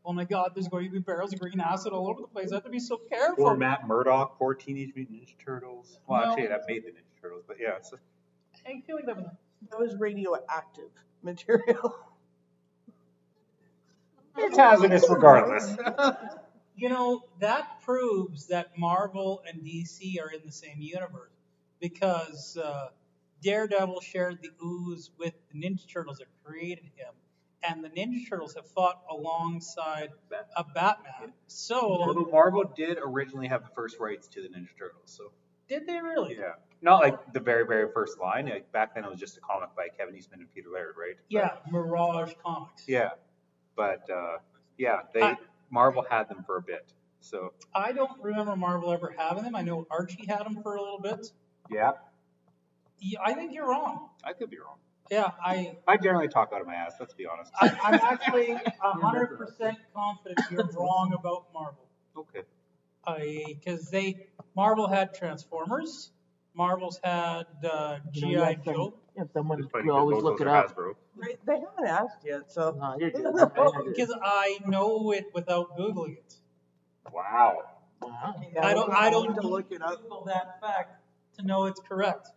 oh my God, there's going to be barrels of green acid all over the place. I have to be so careful. Poor Matt Murdock, poor Teenage Mutant Ninja Turtles. Well, No. actually, that made the Ninja Turtles, but yeah. It's I feel like that was. That was radioactive material. it's hazardous regardless. That proves that Marvel and DC are in the same universe because Daredevil shared the ooze with the Ninja Turtles that created him, and the Ninja Turtles have fought alongside a Batman. So, Although Marvel did originally have the first rights to the Ninja Turtles, so did they really? yeah, not like the very, very first line. Like back then, it was just a comic by Kevin Eastman and Peter Laird, right? Yeah, Mirage Comics. Yeah, but yeah, Marvel had them for a bit. So I don't remember Marvel ever having them. I know Archie had them for a little bit. yeah, I think you're wrong. I could be wrong. Yeah, I generally talk out of my ass. Let's be honest. I'm actually 100% confident you're wrong about Marvel. Okay. Because Marvel had Transformers, Marvel's had G.I. Joe. If someone It's funny could always because look both it those are up. Hasbro. They haven't asked yet, so. No, you're good. Because I know it without Googling it. Wow. Wow. Yeah, I don't need to need look it up. Google that fact to know it's correct.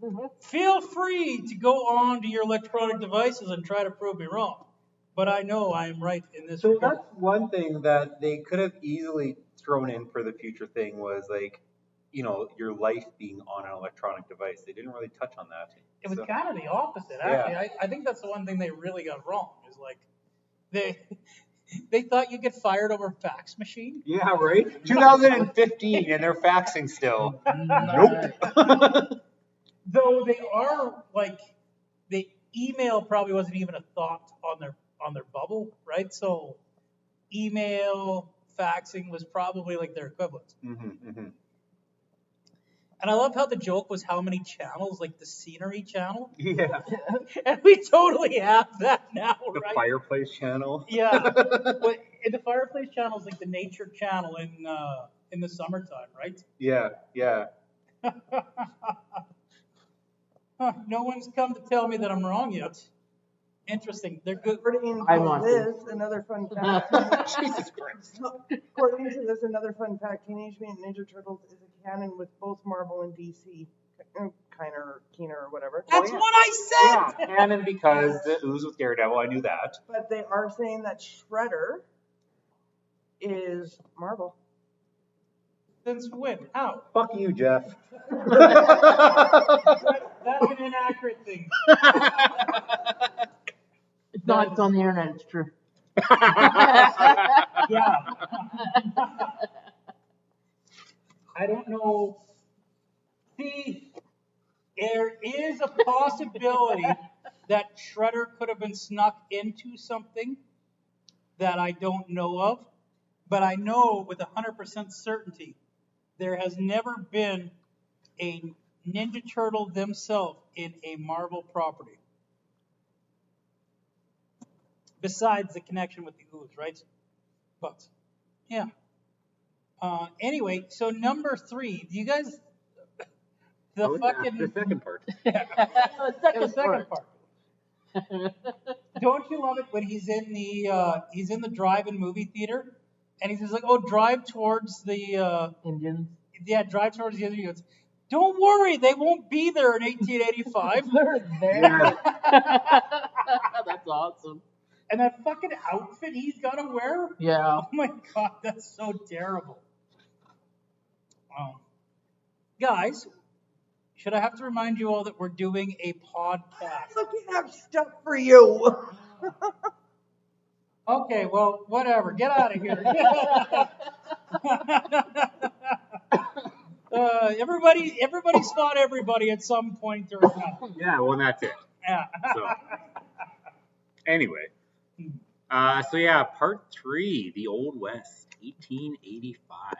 Mhm. Feel free to go on to your electronic devices and try to prove me wrong. But I know I am right in this So regard. that's one thing that they could have easily thrown in for the future thing was like, your life being on an electronic device. They didn't really touch on that. It was So- kind of the opposite, actually. I think that's the one thing they really got wrong. Is like they thought you get fired over a fax machine. Yeah, right? 2015 and they're faxing still. Nope. Though they are like the email probably wasn't even a thought on their bubble, right? So email, faxing was probably like their equivalent. Mm-hmm. And I love how the joke was how many channels, like the scenery channel. Yeah. And we totally have that now, The right? fireplace channel. Yeah. But in the fireplace channel is like the nature channel in the summertime, right? Yeah, yeah. Huh, no one's come to tell me that I'm wrong yet. Interesting. They're good. According I to want this, another fun fact. Jesus Christ. According to this, another fun fact: Teenage Mutant Ninja Turtles is a canon with both Marvel and DC. Keener or whatever. That's what I said. Yeah, canon because the ooze with Daredevil, I knew that. But they are saying that Shredder is Marvel. Since when? How? Fuck you, Jeff. That's an inaccurate thing. It's not. It's on the internet. It's true. Yeah. I don't know. See, there is a possibility that Shredder could have been snuck into something that I don't know of, but I know with 100% certainty there has never been a Ninja Turtle themselves in a Marvel property. Besides the connection with the ooze, right? But, yeah. Anyway, so number 3, do you guys... The second part. The The second part. Don't you love it when he's in the drive-in movie theater, and he's just like, "Oh, drive towards the Indians. drive towards the other units." Don't worry, they won't be there in 1885. They're there. Yeah. That's awesome. And that fucking outfit he's got to wear? Yeah. Oh my god, that's so terrible. Guys, should I have to remind you all that we're doing a podcast? Looking up stuff for you. Okay, well, whatever. Get out of here. Everybody spot everybody at some point or another. Yeah, well, that's it. Yeah. So, anyway. So yeah, part 3, The Old West, 1885.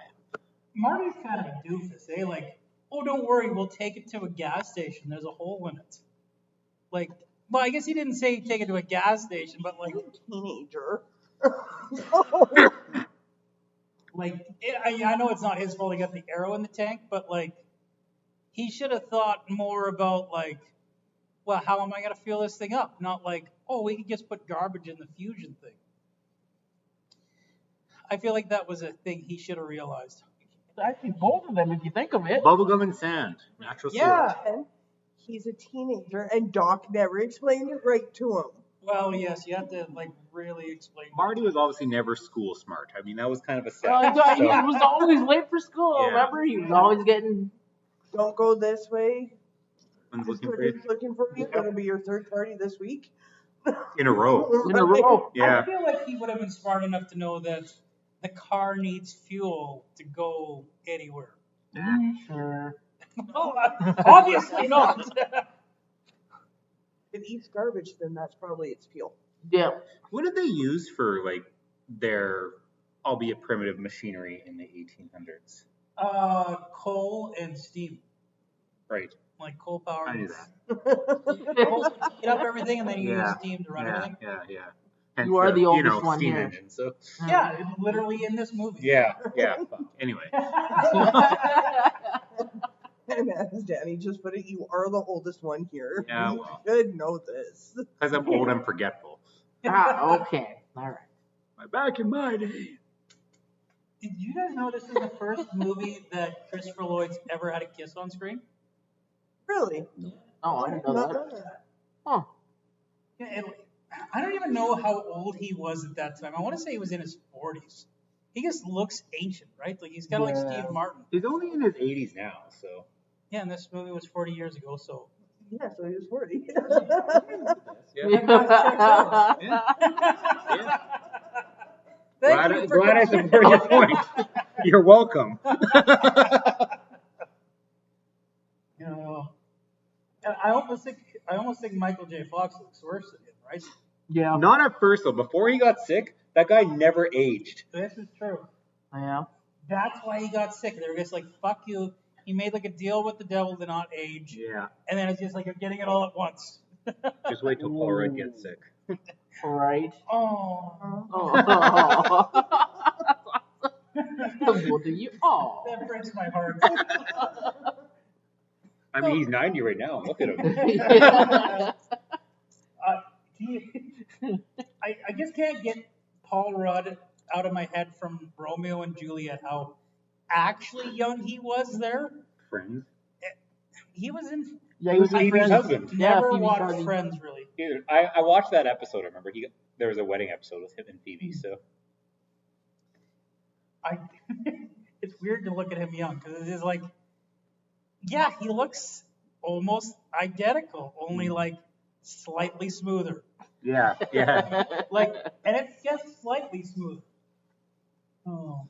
Marty's kind of a doofus, eh? Like, oh, don't worry, we'll take it to a gas station. There's a hole in it. Like, well, I guess he didn't say take it to a gas station, but like, Teenager. like I know it's not his fault he got the arrow in the tank, but like, he should have thought more about like, well, how am I gonna fuel this thing up? Not like, oh, we could just put garbage in the fusion thing. I feel like that was a thing he should have realized. Actually, both of them, if you think of it. Bubblegum and sand, natural Yeah. sewage. And he's a teenager, and Doc never explained it right to him. Well, yes, you have to like really explain. Marty was obviously never school smart. I mean, that was kind of a set. He was always late for school, Yeah. remember? He was always getting... Don't go this way. Someone's This looking for you person's looking for you. Gonna be your third party this week. in a row. In a row. I Yeah. feel like he would have been smart enough to know that the car needs fuel to go anywhere. Sure. Oh, obviously not. If it eats garbage, then that's probably its fuel. Yeah. What did they use for like their, albeit primitive, machinery in the 1800s? Coal and steam, Right. like coal power. I knew that. Coal to heat up everything, and then you use Yeah. steam to run Yeah, everything. yeah. Hence You are the oldest you know, one steam here. engine. So Yeah, it's literally in this movie. yeah. Fuck. Anyway, And as Danny just put it, you are the oldest one here. Yeah, You well. should know this. because I'm old, I'm forgetful. Okay. All right. Back in my day. Did you guys know this is the first movie that Christopher Lloyd's ever had a kiss on screen? Really? Oh, I didn't know Not that. done that. Huh. Yeah, I don't even know how old he was at that time. I want to say he was in his 40s. He just looks ancient, right? Like he's kind of like Yeah. Steve Martin. He's only in his 80s now, so. Yeah, and this movie was 40 years ago, so. Yeah, so he was 40. Yeah. Thank you for Glad I supported your point. You're welcome. You know, and I almost think Michael J. Fox looks worse than him, right? Yeah. Not at first though. Before he got sick, that guy never aged. This is true. Yeah. That's why he got sick. They were just like, "Fuck you." He made like a deal with the devil to not age, Yeah. and then it's just like you're getting it all at once. Just wait till Paul Rudd gets sick. Right. Oh, Oh. Both of you. Oh. that breaks my heart. I mean, he's 90 right now. Look at him. I just can't get Paul Rudd out of my head from Romeo and Juliet. How actually young he was there. Friends. He was in. Yeah, he was in Phoebe's Friends. husband. Yeah, Never Phoebe's watched husband. Friends really. Dude, I watched that episode. I remember there was a wedding episode with him and Phoebe. So It's weird to look at him young because it is like, yeah, he looks almost identical, only like slightly smoother. yeah. Like, and it's just slightly smoother. Oh,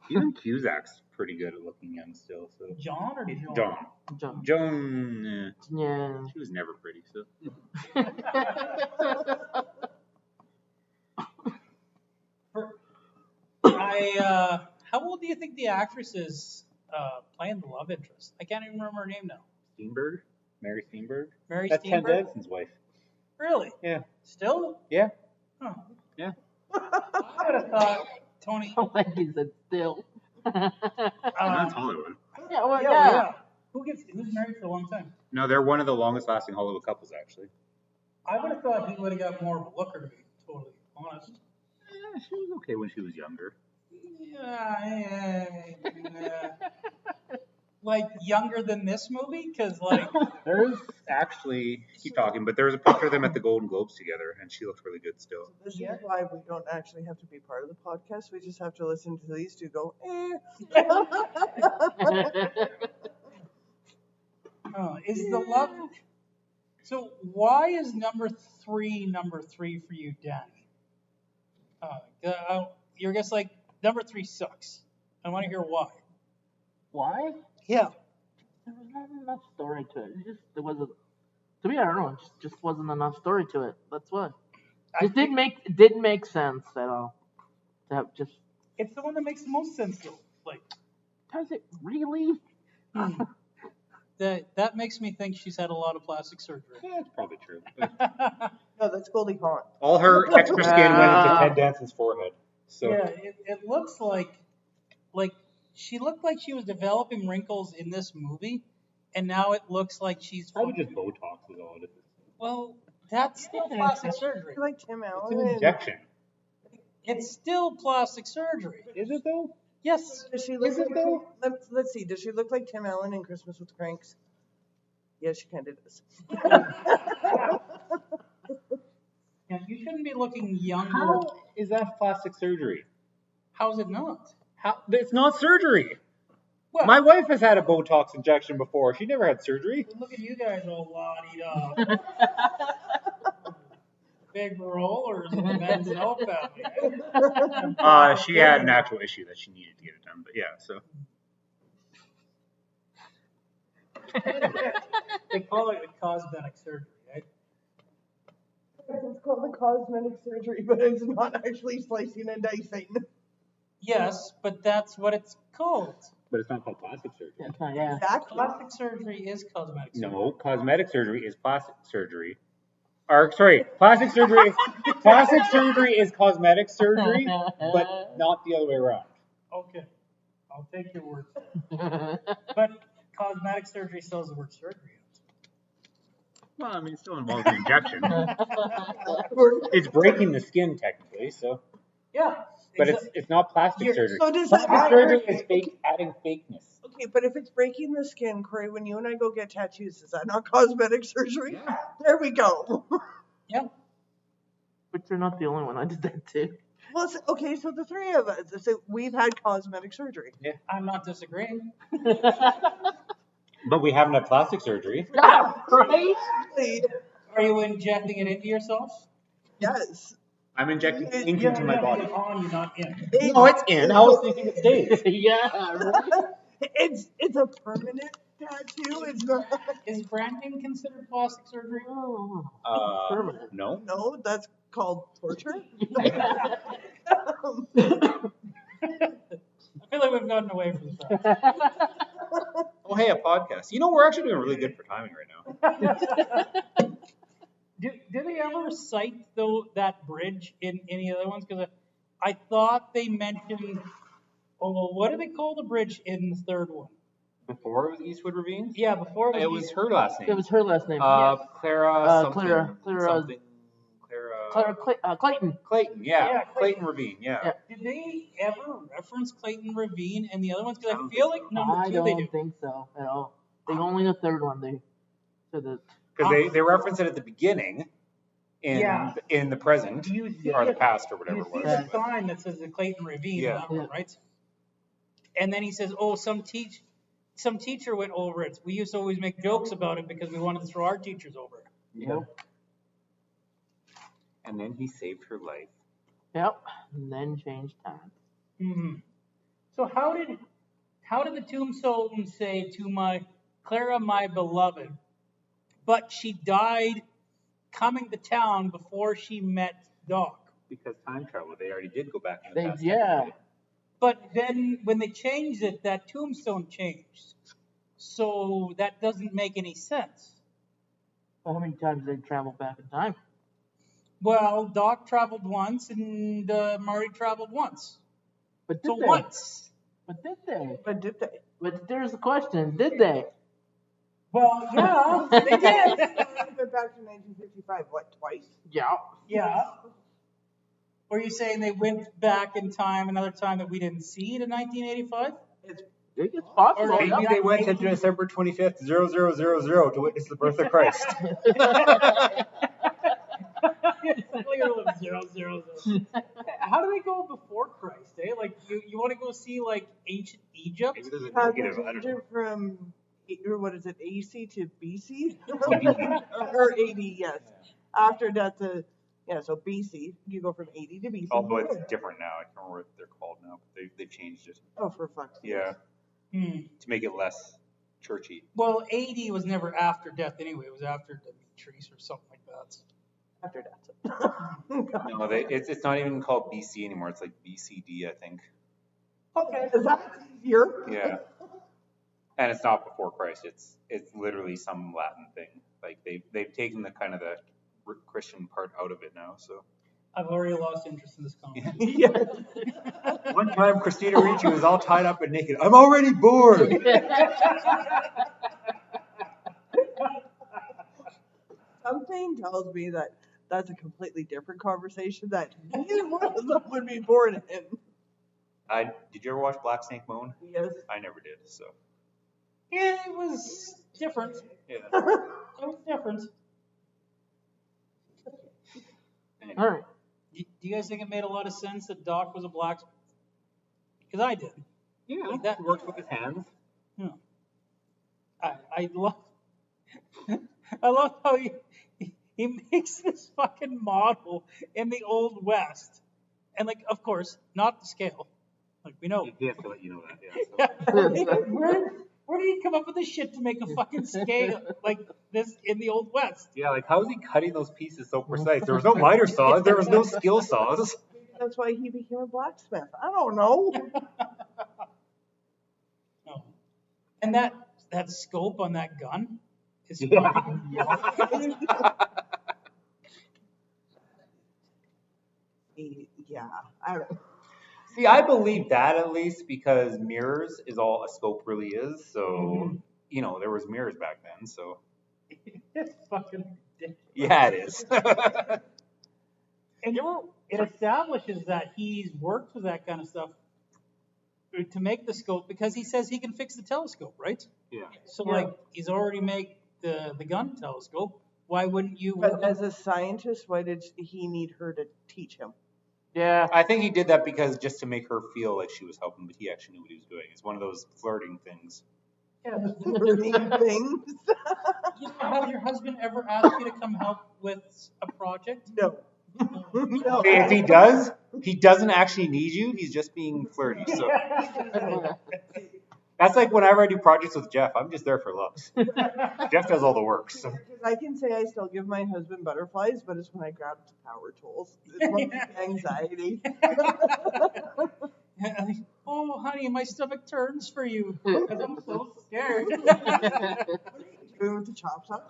Even Cusack's pretty good at looking young still. So John or Joan? Joan. John. Joan. Yeah. She was never pretty. So How old do you think the actress is playing the love interest? I can't even remember her name now. Steenburgen, Mary Steenburgen. Mary That's Ken Steenburgen? Danson's wife. Really? Yeah. Still? Yeah. Huh. Yeah. I would have thought Tony. Like he said, still. That's Hollywood. Yeah, well, Yeah. Who's married for a long time? No, they're one of the longest lasting Hollywood couples actually. I would have thought he would have got more of a looker, to be totally honest. She was okay when she was younger. Yeah. like younger than this movie? Because like, There's actually, keep talking, but there was a picture of them at the Golden Globes together, and she looks really good still. This Yeah. is why we don't actually have to be part of the podcast. We just have to listen to these two go, is the love? So why is number three for you, Danny? You're just like number 3 sucks. I want to hear why. Why? Yeah. There was not enough story to it. There wasn't. To me, I don't know. It just wasn't enough story to it. That's why. It didn't make sense at all. To have just. It's the one that makes the most sense though. Like, Does it really? that makes me think she's had a lot of plastic surgery. Yeah, it's probably true. no, that's Goldie Hawn. All her extra skin went into Ted Danson's forehead. So Yeah, it looks like she looked like she was developing wrinkles in this movie, and now it looks like she's probably just Botox is all it is. well, that's still plastic surgery. Like Tim It's Allen. an injection. It's still plastic surgery. Is it though? Yes. Does she look Is it like, though? let's see. Does she look like Tim Allen in Christmas with the Cranks? Yeah, she kind of does. Yeah, you shouldn't be looking younger. How is that plastic surgery? How's it not? It's not surgery. Well, My wife has had a Botox injection before. She never had surgery. look at you guys all lottied up. Big rollers in the Manziel family. She had an actual issue that she needed to get it done. But yeah, so They call it cosmetic surgery, right? It's called the cosmetic surgery, but it's not actually slicing and dicing. Yes, but that's what it's called. but it's not called plastic surgery. That's not. Yeah. Exactly. Plastic surgery is cosmetic surgery. No, cosmetic surgery is plastic surgery. Or sorry, plastic surgery is cosmetic surgery, but not the other way around. Okay, I'll take your word for it. But cosmetic surgery still has the word surgery. Well, I mean, it still involves an injection. It's breaking the skin technically, so. Yeah. But it's not plastic surgery. So does Plastic that surgery is adding fakeness. Okay, but if it's breaking the skin, Corey, when you and I go get tattoos, is that not cosmetic surgery? Yeah. There we go. Yeah. But you're not the only one. I did that too. Well, okay, so the three of us, so we've had cosmetic surgery. I'm not disagreeing. But we haven't had plastic surgery. Yeah, right? Are you injecting it into yourself? Yes. I'm injecting ink You into my body. It's on you, not in. No, it's in. How else do you think it stays? Yeah, right? It's a permanent tattoo. It's not. Is branding considered plastic surgery? Oh, permanent. No. No, that's called torture. I feel like we've gotten away from the fact. Oh, hey, a podcast. You know, we're actually doing really good for timing right now. Do they ever cite though that bridge in any other ones? Because I thought they mentioned. Oh, well, what do they call the bridge in the third one? Before it was Eastwood Ravine? Yeah, before It was her last name. It was her last name. Clara something. Clara Clayton. Clayton, Yeah, Clayton Ravine, yeah. Did they ever reference Clayton Ravine and the other ones? Because I feel like number I 2 don't they do. think so at all. They only the third one. They said that. Because they reference it at the beginning Yeah. in the present You see or the it- past or whatever You it see was. the sign that says the Clayton Ravine, Yeah. on that one, right? And then he says, "Oh, some teacher went over it. We used to always make jokes about it because we wanted to throw our teachers over it." Yeah. And then he saved her life. Yep. And then changed time. Mm-hmm. So how did the tombstone say to my Clara, my beloved, but she died coming to town before she met Doc? Because time travel, they already did go back in the They past. yeah. But then when they changed it, that tombstone changed. So that doesn't make any sense. Well, how many times did they travel back in time? Well, Doc traveled once and Marty traveled once. But did So they? once. But did they? But did they? But there's the question. Did they? Well, yeah, they did. But back to 1955, what, twice? Yeah. Yeah. Were you saying they went back in time another time that we didn't see to 1985? think it's possible. Or Maybe yeah. they went to December 25th, 0000 to witness the birth of Christ. How do they go before Christ? Eh? Like you want to go see like ancient Egypt? Maybe there's a Has negative. it I don't changed know. from or what is it, AC to BC? Or 80, yes. After death to so BC, you go from 80 to BC. Although it's different now. I can't remember what they're called now. But they've changed it. Oh, for fuck's sake. Yeah, Hmm. to make it less churchy. Well, 80 was never after death anyway. It was after Demetrius or something like that. After death. No, it's not even called BC anymore. It's like BCD, I think. Okay, is that easier? Yeah. And it's not before Christ. It's literally some Latin thing. Like they've taken the kind of the Christian part out of it now. So. I've already lost interest in this conversation. Yeah. One time, Christina Ricci was all tied up and naked. I'm already bored. Something tells me that that's a completely different conversation that neither one of them would be born in. Did you ever watch Black Snake Moan? Yes. I never did. So. Yeah, it was different. Yeah. It was different. All right. Do you guys think it made a lot of sense that Doc was a blacksmith? Because I did. Yeah. Like that works with his hands. Yeah. I love I love how he makes this fucking model in the Old West, and like, of course, not the scale. Like we know. He has to let you know that. Yeah. So. Where did he come up with this shit to make a fucking scale like this in the Old West? Yeah, like how is he cutting those pieces so precise? There was no miter saws. There was no skill saws. That's why he became a blacksmith. I don't know. No. And that scope on that gun is Yeah. fucking Yeah, I don't know. See, I believe that at least because mirrors is all a scope really is. So, there was mirrors back then. So, it's fucking ridiculous. yeah, it is. And it establishes that he's worked with that kind of stuff to make the scope because he says he can fix the telescope, right? Yeah. So like he's already made the gun telescope. Why wouldn't you work? But as a scientist, why did he need her to teach him? Yeah. I think he did that because just to make her feel like she was helping, but he actually knew what he was doing. It's one of those flirting things. Yeah, but Learning things? has your husband ever asked you to come help with a project? No. No. If he does, he doesn't actually need you. He's just being flirty. So that's like whenever I do projects with Jeff, I'm just there for looks. Jeff does all the work. So. I can say I still give my husband butterflies, but it's when I grab the power tools. It's when anxiety. Oh, honey, my stomach turns for you because I'm so scared. Doing with the chop saw.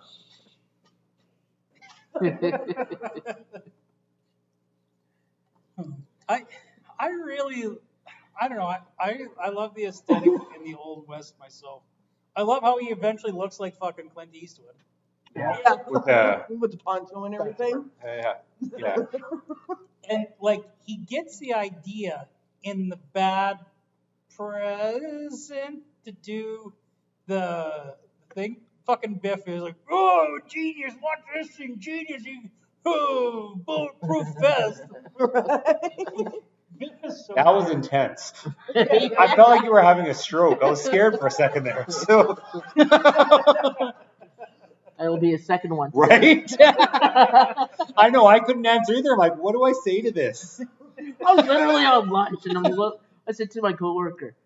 I don't know. I love the aesthetic in the Old West myself. I love how he eventually looks like fucking Clint Eastwood. Yeah. With the poncho and everything. Yeah. And like he gets the idea in the bad present to do the thing. Fucking Biff is like, oh, genius, watch this thing, genius, bulletproof vest. Biff is so That was intense. I felt like you were having a stroke. I was scared for a second there. So. It'll be a second one. Right? I know. I couldn't answer either. I'm like, what do I say to this? I was literally on lunch, and I said to my coworker,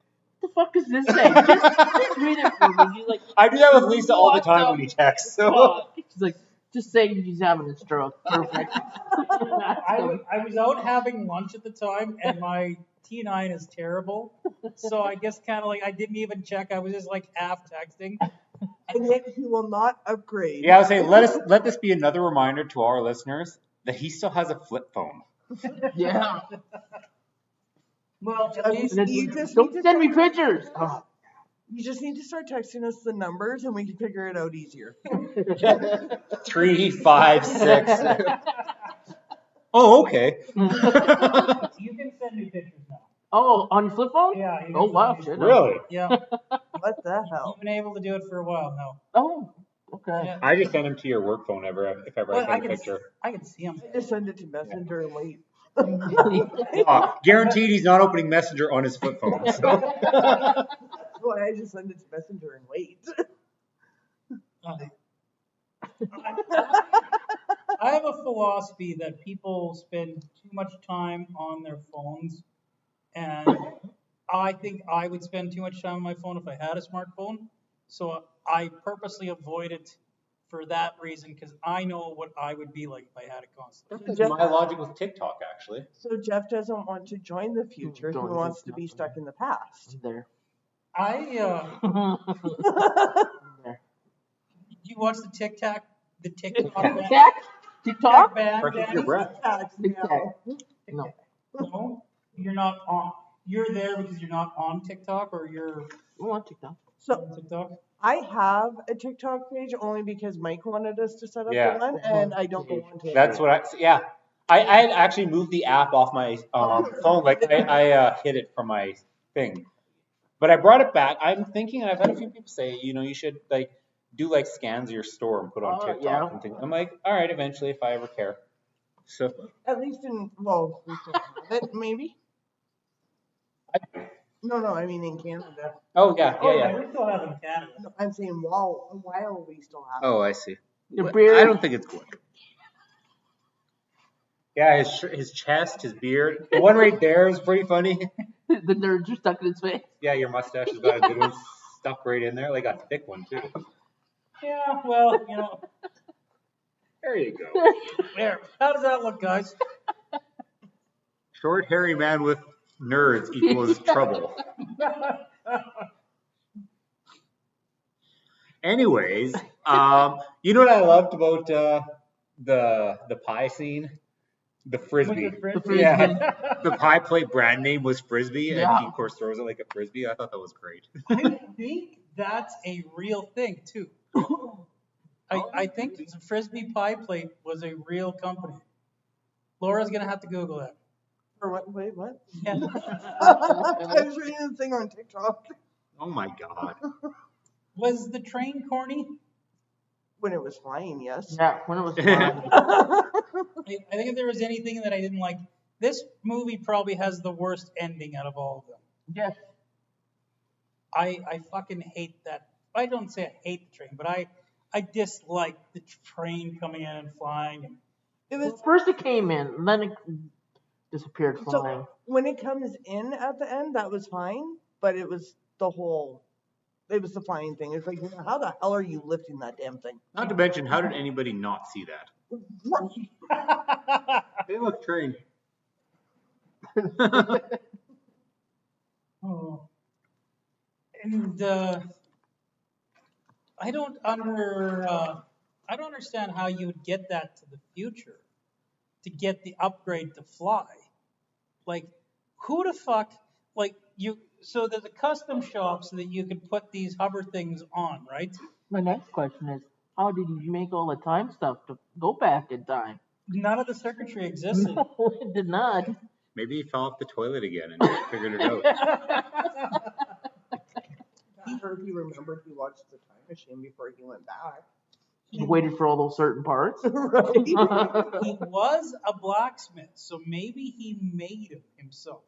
"What the fuck is this thing? Just read it for me." He's like, I do that with Lisa all the time when he texts. So. fuck? She's like, just saying he's having a stroke. Perfect. I was out having lunch at the time, and my T9 is terrible. So I guess kind of like I didn't even check. I was just like half texting. And yet he will not upgrade. Yeah, I was saying, let this be another reminder to our listeners that he still has a flip phone. Yeah. Well, at And least then you just Don't need to send me start- pictures. Oh. You just need to start texting us the numbers, and we can figure it out easier. 3, 5, 6. Oh, okay. you can send me pictures now. Oh, on your flip phone? Yeah. he Oh uses wow, these. shit. Really? Yeah. What the You've hell? been able to do it for a while now. Oh, okay. Yeah. I just send them to your work phone if ever I Well, take a picture. I can see him. I just send it to Messenger and wait. Guaranteed he's not opening Messenger on his flip phone. So. That's why I just send it to Messenger and wait. I have a philosophy that people spend too much time on their phones, and I think I would spend too much time on my phone if I had a smartphone. So I purposely avoid it for that reason, because I know what I would be like if I had it constantly. That's my logic with TikTok, actually. So Jeff doesn't want to join the future. He Join wants the to be future. stuck in the past. There. There. You watch the TikTok band? TikTok? band, Practice Danny? your breath. TikTok. No. No, you're not on. You're there because you're not on TikTok, or you're I'm on TikTok. So on TikTok. I have a TikTok page only because Mike wanted us to set up Yeah. the one, and I don't go on to it. That's what I had actually moved the app off my phone. Like I hid it from my thing, but I brought it back. I'm thinking, and I've had a few people say, you should like do like scans of your store and put on TikTok yeah. and things. I'm like, all right, eventually if I ever care. So At least we still have it, maybe. No, I mean in Canada. oh yeah. We still have it in Canada. No, I'm saying while we still have it. Oh, I see. Your beard. I don't think it's good. Yeah, his chest, his beard. The one right there is pretty funny. The nerds are stuck in his face. Yeah, your mustache has got a good one stuck right in there, like a thick one too. Yeah, well, There you go. there. How does that look, guys? Short, hairy man with nerds equals trouble. Anyways, you know what I loved about the pie scene? The frisbee. With the frisbee. Yeah, the pie plate brand name was Frisbee, and Yeah. he of course throws it like a frisbee. I thought that was great. I think that's a real thing too. I think the Frisbee Pie Plate was a real company. Laura's gonna have to Google that. Or what? Wait, what? Yeah. I was reading the thing on TikTok Oh my god. Was the train corny? when it was flying. Yes. Yeah, when it was fun. I think if there was anything that I didn't like, this movie probably has the worst ending out of all of them. Yes. I fucking hate that. I don't say I hate the train, but I dislike the train coming in and flying. It was First it came in, and then it disappeared flying. so when it comes in at the end, that was fine, but it was the flying thing. It's like, how the hell are you lifting that damn thing? Not to mention, how did anybody not see that? They look trained. Oh. And I don't understand how you would get that to the future, to get the upgrade to fly. Like, who the fuck, like, so there's a custom shop so that you could put these hover things on, right? My next question is, how did you make all the time stuff to go back in time? None of the circuitry existed. No, it did not. Maybe he fell off the toilet again and figured it out. Or he remembered he watched the time machine before he went back. He waited for all those certain parts. Right. He was a blacksmith, so maybe he made them himself.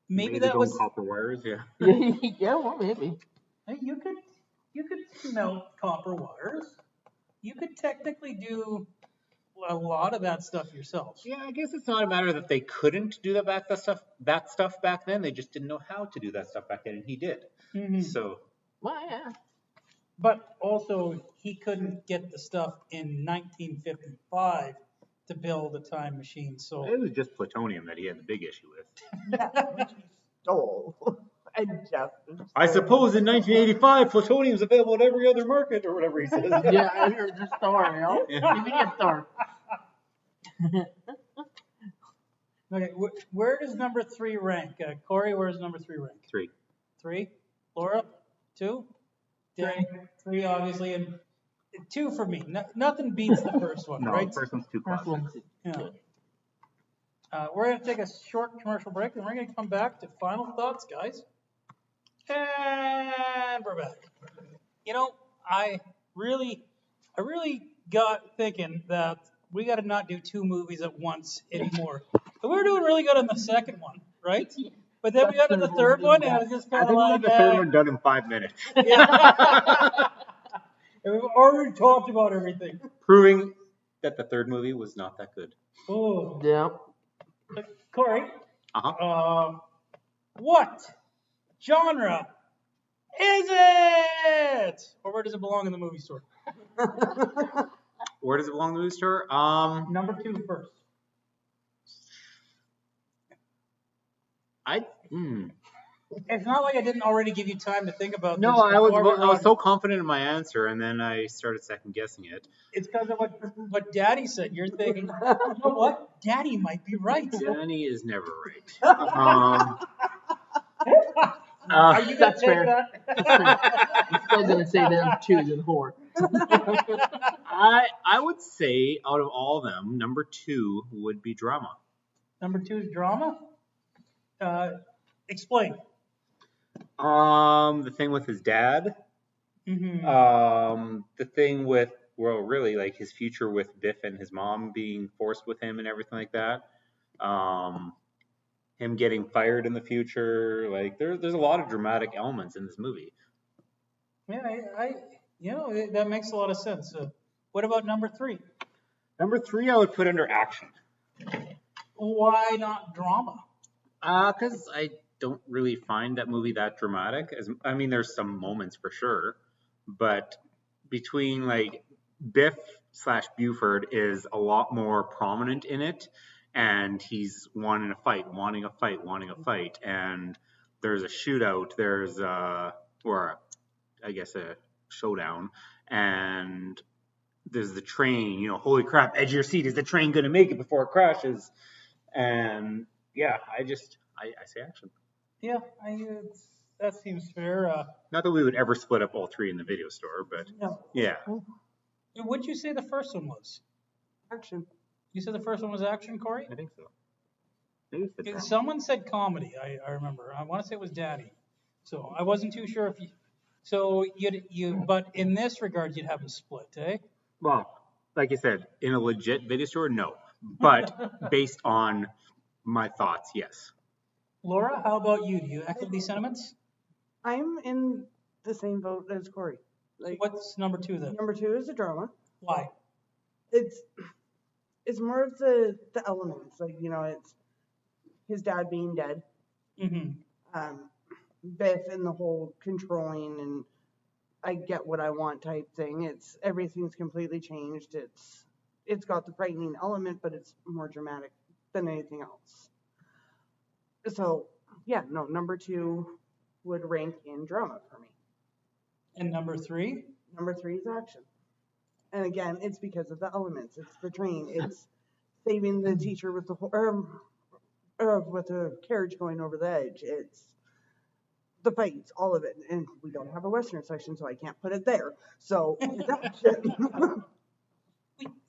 Maybe that was. copper wires, yeah. Yeah, well, maybe. Hey, you could melt copper wires. You could technically do a lot of that stuff yourself. Yeah, I guess it's not a matter that they couldn't do that stuff back then. They just didn't know how to do that stuff back then, and he did. Mm-hmm. So Well, yeah. But also, he couldn't get the stuff in 1955 to build a time machine. So it was just plutonium that he had the big issue with. Which he stole. And Jeff. I suppose in 1985, plutonium is available at every other market, or whatever he says. Yeah, I heard the store, you know? Yeah. Convenience store. okay, where does number 3 rank? Corey, where does number 3 rank? 3. 3. Laura, 2. Danny, 3 obviously, and 2 for me. Nothing beats the first one, No, right? the first one's too First classic. one's Yeah. We're going to take a short commercial break, and we're going to come back to final thoughts, guys. And we're back. You know, I really got thinking that we got to not do 2 movies at once anymore. But we were doing really good on the second one, right? But then we got to the third one, and it was just I kind of think we like had the third one done in 5 minutes. Yeah. And we've already talked about everything. Proving that the third movie was not that good. Oh, Yeah. Corey, Uh-huh. what genre is it? Or where does it belong in the movie store? Where does it belong in the movie store? Number 2 first. It's not like I didn't already give you time to think about No, this. I before we was run. so confident in my answer, and then I started second guessing it. It's because of what Daddy said. You're thinking, you know what? Daddy might be right. Danny is never right. Are you gonna That's take fair. that? I'm still gonna say them 2 than whore. I would say out of all of them, number 2 would be drama. Number 2 is drama. Explain. The thing with his dad. Mm-hmm. The thing with, well, really, like his future with Biff and his mom being forced with him and everything like that. Him getting fired in the future. Like there's a lot of dramatic elements in this movie. Yeah, that makes a lot of sense. What about number 3? Number 3, I would put under action. Why not drama? Because I don't really find that movie that dramatic. I mean, there's some moments for sure, but between like Biff / Buford is a lot more prominent in it, and he's wanting a fight, and there's a shootout, there's or I guess a showdown, and there's the train. You know, holy crap, edge of your seat, is the train gonna make it before it crashes? And yeah, I say action. Yeah, that seems fair. Not that we would ever split up all 3 in the video store, but No. yeah. What'd you say the first one was? Action. You said the first one was action, Corey? I think so. Maybe it's the drama. Someone said comedy. I remember. I want to say it was Daddy. So I wasn't too sure if you. So but in this regard, you'd have them split, eh? Well, like I said, in a legit video store, no. But based on my thoughts, yes. Laura, how about you? Do you echo these sentiments? I'm in the same boat as Corey. Like, What's number 2 then? number 2 is a drama. Why? It's more of the elements, like, you know, it's his dad being dead, Mm-hmm. Biff and the whole controlling and I get what I want type thing. Everything's completely changed. It's got the frightening element, but it's more dramatic than anything else. So yeah, no, number 2 would rank in drama for me. And number 3? Number 3 is action. And again, it's because of the elements. It's the train. It's saving the teacher with with the carriage going over the edge. It's the fights, all of it. And we don't have a Western section, so I can't put it there. So it's action.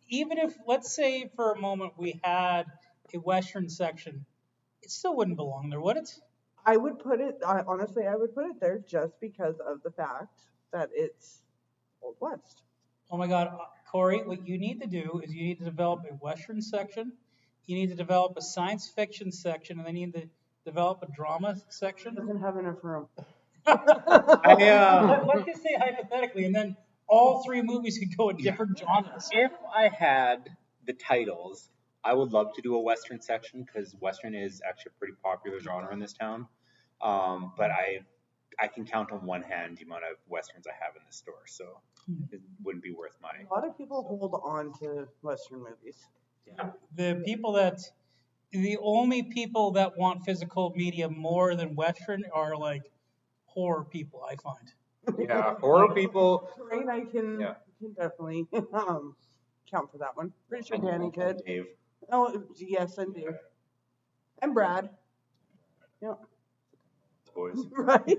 Even if, let's say for a moment, we had a Western section, it still wouldn't belong there, would it? I would put it, honestly, I would put it there just because of the fact that it's Old West. Oh my God, Corey, what you need to do is you need to develop a Western section, you need to develop a science fiction section, and then you need to develop a drama section. Doesn't have enough room. Let's just say hypothetically, and then all 3 movies could go in different genres. If I had the titles, I would love to do a Western section because Western is actually a pretty popular genre in this town. But I can count on one hand the amount of Westerns I have in the store, so it wouldn't be worth my. A lot of people hold on to Western movies. Yeah. The only people that want physical media more than Western are like horror people, I find. Yeah, horror people. Right, I can definitely count for that one. Pretty sure Danny could. Dave. Oh, yes, and Dave. And Brad. Yeah. Boys. Right?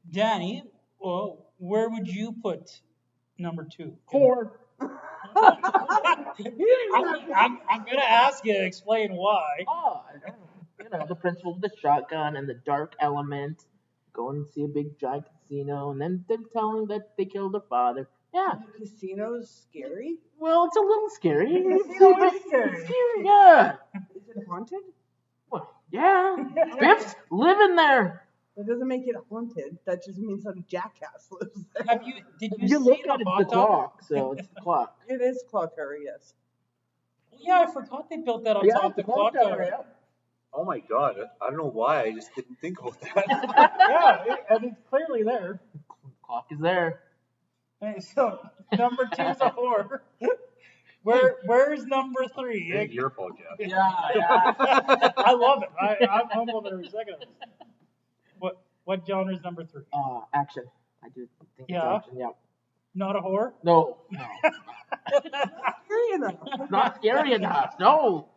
Danny, well, where would you put number 2? Whore. I'm gonna ask you to explain why. Oh, I don't know. The principle of the shotgun and the dark element. Go and see a big giant casino, and then them telling that they killed their father. Yeah. The casino's scary. Well, it's a little scary. Casino is scary. Yeah. Is it haunted? Well, yeah. Biff's living there. That doesn't make it haunted. That just means some jackass lives there. Did you You see look the at it, hot the tub? clock, so it's the clock. It is clock tower, yes. Yeah, I forgot they built that on top of the clock tower. Oh my god, I don't know why I just didn't think about that. Yeah, and it's clearly there. Clock is there. Hey, so number 2's a horror. Where's number 3? It's your fault, Jeff. Yeah. I love it. I'm humbled every second of it. What genre is number 3? Action. I do think Yeah. it's action. Yeah. Not a horror? No. Scary enough. It's not scary enough. No.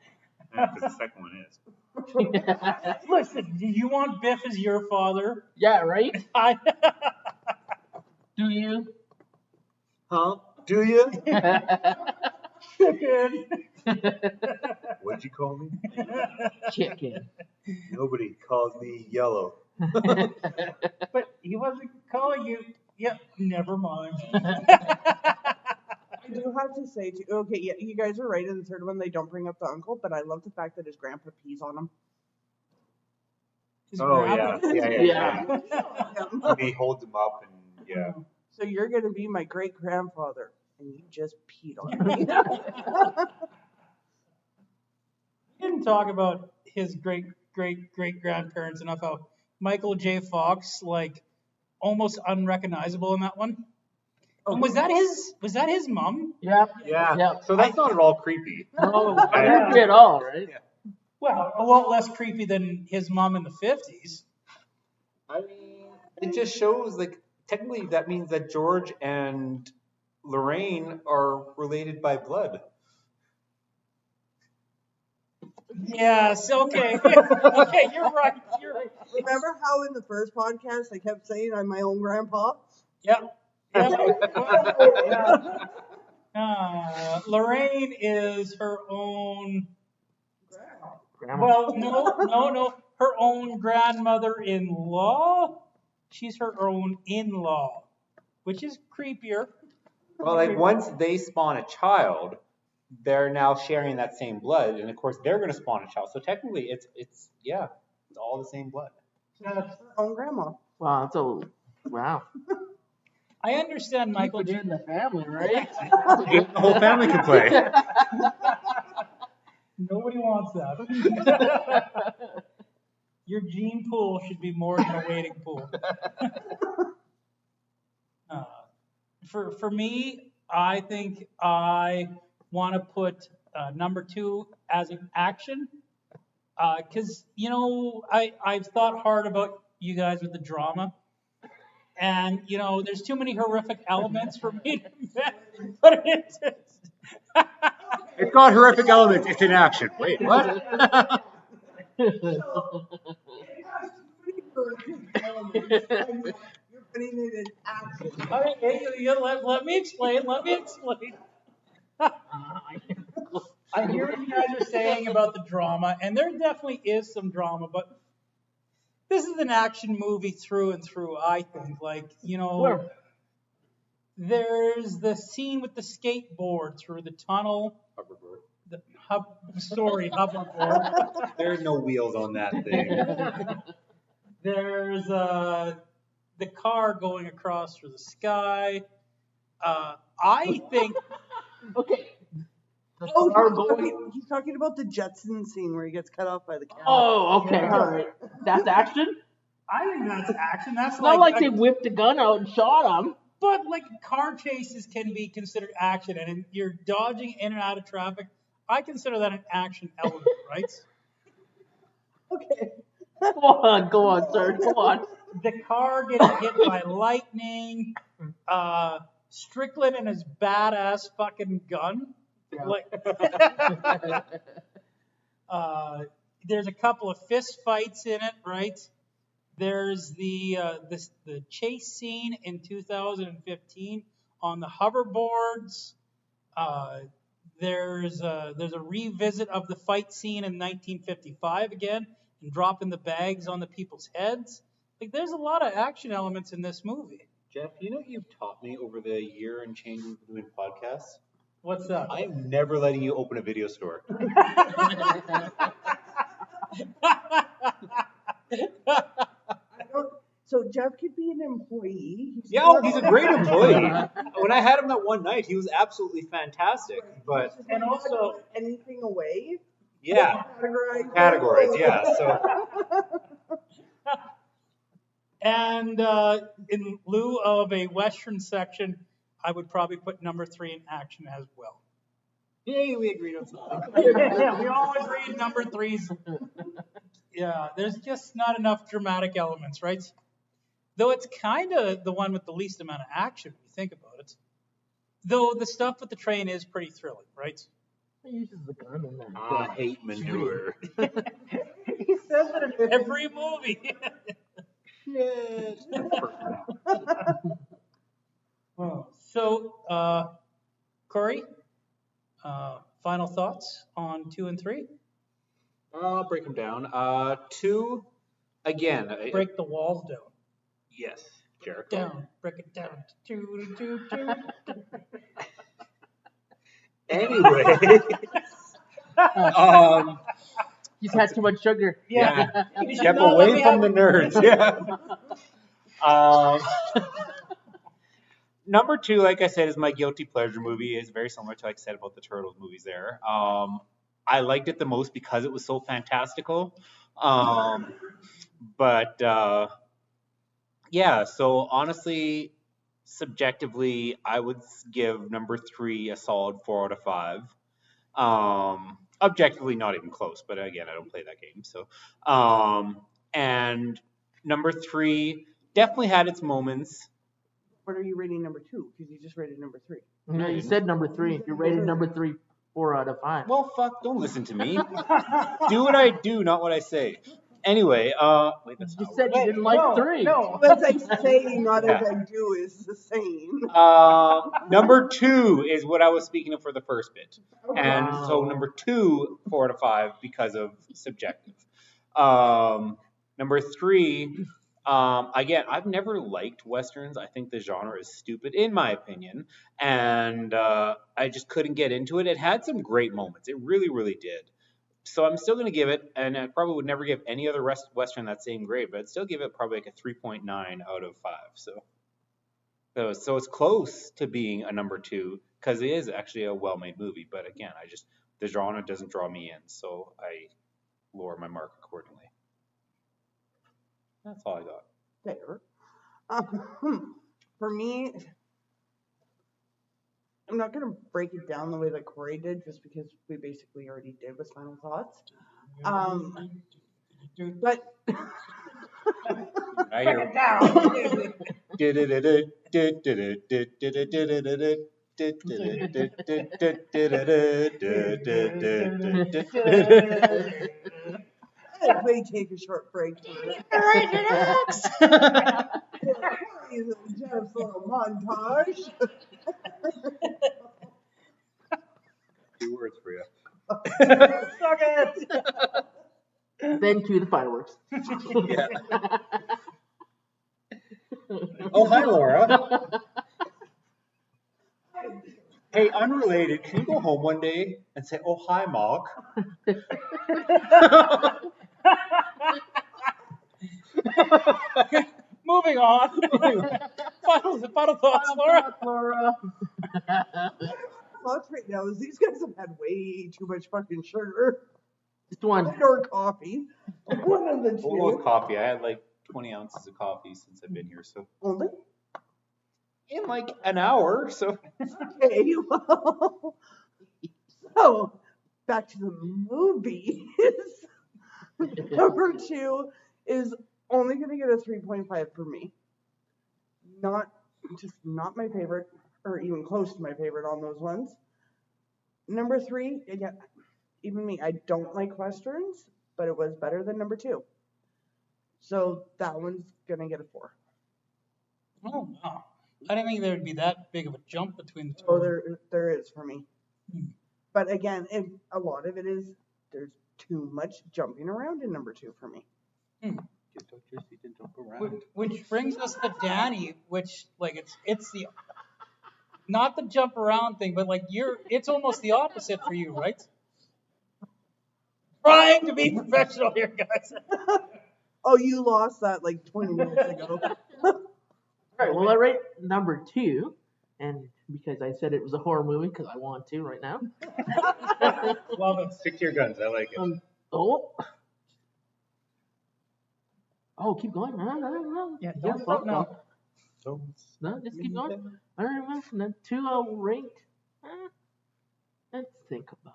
Because the second one is. Listen, do you want Biff as your father? Yeah, right? I Do you? Huh? Do you? chicken. What'd you call me? Chicken. Nobody calls me yellow. But he wasn't calling you. Yep, never mind. I do have to say, too, okay, yeah, you guys are right. In the third one, they don't bring up the uncle, but I love the fact that his grandpa pees on him. His Oh grandpa- yeah. He holds him up and yeah. So you're going to be my great grandfather, and you just peed on me. We didn't talk about his great grandparents enough. How Michael J. Fox, like, almost unrecognizable in that one. And was that his mom? Yep. Yeah. Yep. So that's not at all creepy. No, not at all, right? Well, a lot less creepy than his mom in the 50s. I mean, it just shows like technically that means that George and Lorraine are related by blood. Yes, okay. Okay, you're right. Remember how in the first podcast I kept saying I'm my own grandpa? Yep. Lorraine is her own. Grandma. Well, no. Her own grandmother-in-law. She's her own in-law, which is creepier. Well, like once they spawn a child, they're now sharing that same blood, and of course they're going to spawn a child. So technically, it's all the same blood. Her own grandma. Wow, that's a wow. I understand, Michael. Keep it in the family, right? The whole family can play. Nobody wants that. Your gene pool should be more than a waiting pool. For me, I think I want to put number 2 as an action. Because, I've thought hard about you guys with the drama. And, there's too many horrific elements for me to put it into. It's got horrific elements. It's in action. Wait, what? You're putting it in action. All right, hey, let me explain. I hear what you guys are saying about the drama, and there definitely is some drama, but this is an action movie through and through, I think. Like, there's the scene with the skateboard through the tunnel. Hoverboard. Hoverboard. There's no wheels on that thing. There's the car going across through the sky. I think. Okay. He's talking about the Jetson scene where he gets cut off by the camera. Oh, okay. All right. That's action? I think that's action. That's It's not like they whipped a gun out and shot him. But like car chases can be considered action, and you're dodging in and out of traffic. I consider that an action element, right? Okay. Go on, sir. Go on. The car getting hit by lightning. Strickland and his badass fucking gun. Yeah. Like, there's a couple of fist fights in it, right? There's the chase scene in 2015 on the hoverboards. There's a revisit of the fight scene in 1955 again, and dropping the bags on the people's heads. Like, there's a lot of action elements in this movie. Jeff, you know what you've taught me over the year and change we've been doing podcasts? What's that? I am never letting you open a video store. So Jeff could be an employee. He's a great employee. When I had him that one night, he was absolutely fantastic. But And also anything away. yeah, categories. Yeah. So And in lieu of a Western section, I would probably put number 3 in action as well. yay, we agreed on something. Yeah, we all agreed number 3's. Yeah, there's just not enough dramatic elements, right? Though it's kind of the one with the least amount of action when you think about it. Though the stuff with the train is pretty thrilling, right? He uses the gun in that. I hate manure. He says it in every movie. Shit. So, Corey, final thoughts on 2 and 3? I'll break them down. 2, again. Break the walls down. Yes, Jericho. Down. Break it down. 2, 2, 2. Anyway. He's had too much sugar. Yeah. You should Kept not let away me from have- the nerds. Yeah. Number 2, like I said, is my guilty pleasure movie. It's very similar to, like I said, about the Turtles movies there. I liked it the most because it was so fantastical. But yeah, so honestly, subjectively, I would give number 3 a solid 4 out of 5. Objectively, not even close, but again, I don't play that game. So, and number 3 definitely had its moments. What are you rating number 2? Because you just rated number 3. No, you said number 3. You rated number 3 4 out of 5. Well, fuck, don't listen to me. Do what I do, not what I say. Anyway, wait, that's You not said you didn't like 3. No, as I say, not as Yeah. I do is the same. Number 2 is what I was speaking of for the first bit. And Wow. so number 2, 4 out of 5 because of subjective. Number 3, again, I've never liked Westerns. I think the genre is stupid, in my opinion. And I just couldn't get into it. It had some great moments. It really, really did. So I'm still going to give it, and I probably would never give any other Western that same grade, but I'd still give it probably like a 3.9 out of 5. So it's close to being a number 2 because it is actually a well-made movie. But again, the genre doesn't draw me in, so I lower my mark accordingly. That's all I got. There. For me, I'm not going to break it down the way that Corey did, just because we basically already did with final thoughts. But I hear if we take a short break, Corey's and Jeff's little montage. 2 words for you. Suck it! Then cue the fireworks. Yeah. Oh, hi, Laura. Hey, unrelated, can you go home one day and say, oh, hi, Mark? Moving on. Final thoughts, Laura. Laura. Thoughts right now is these guys have had way too much fucking sugar Just one. or coffee. One of the What was two. coffee? I had like 20 ounces of coffee since I've been here, so Only? in like an hour. So Okay, well. So, back to the movies. Number 2 is only going to get a 3.5 for me. Not my favorite, or even close to my favorite on those ones. Number 3, again, even me, I don't like Westerns, but it was better than number 2. So that one's going to get a 4. Oh, wow. I didn't think there would be that big of a jump between the two. Oh, there is for me. Hmm. But again, a lot of it is there's too much jumping around in number 2 for me. Just don't your seat and jump around. Which brings us to Danny, which like it's the not the jump around thing, but like it's almost the opposite for you, right? Trying to be professional here, guys. Oh, you lost that like 20 minutes ago. Alright, well I rate number 2, and because I said it was a horror movie, because I want to right now. Love it. Stick to your guns. I like it. Oh, keep going. No. Yeah, Your don't fault, stop now. No, just keep going. All right, well, and then 2 I'll rate. Let's think about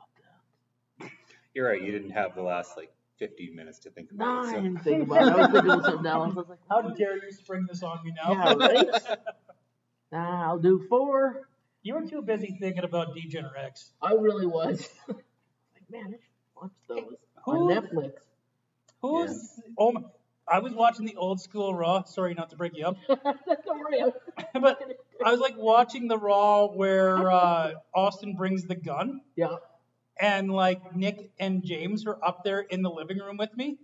that. You're right. You didn't have the last like 15 minutes to think No, about I it. didn't think about it. I was thinking of something else. I was like, How dare you spring this on me now? yeah, right? Nah, I'll do 4. You were too busy thinking about Degener X. I really was. Like, man, I should watch those on Who- Netflix. Who's I was watching the old school Raw. Sorry, not to break you up, Don't worry. but I was like watching the Raw where Austin brings the gun, Yeah. and like Nick and James were up there in the living room with me,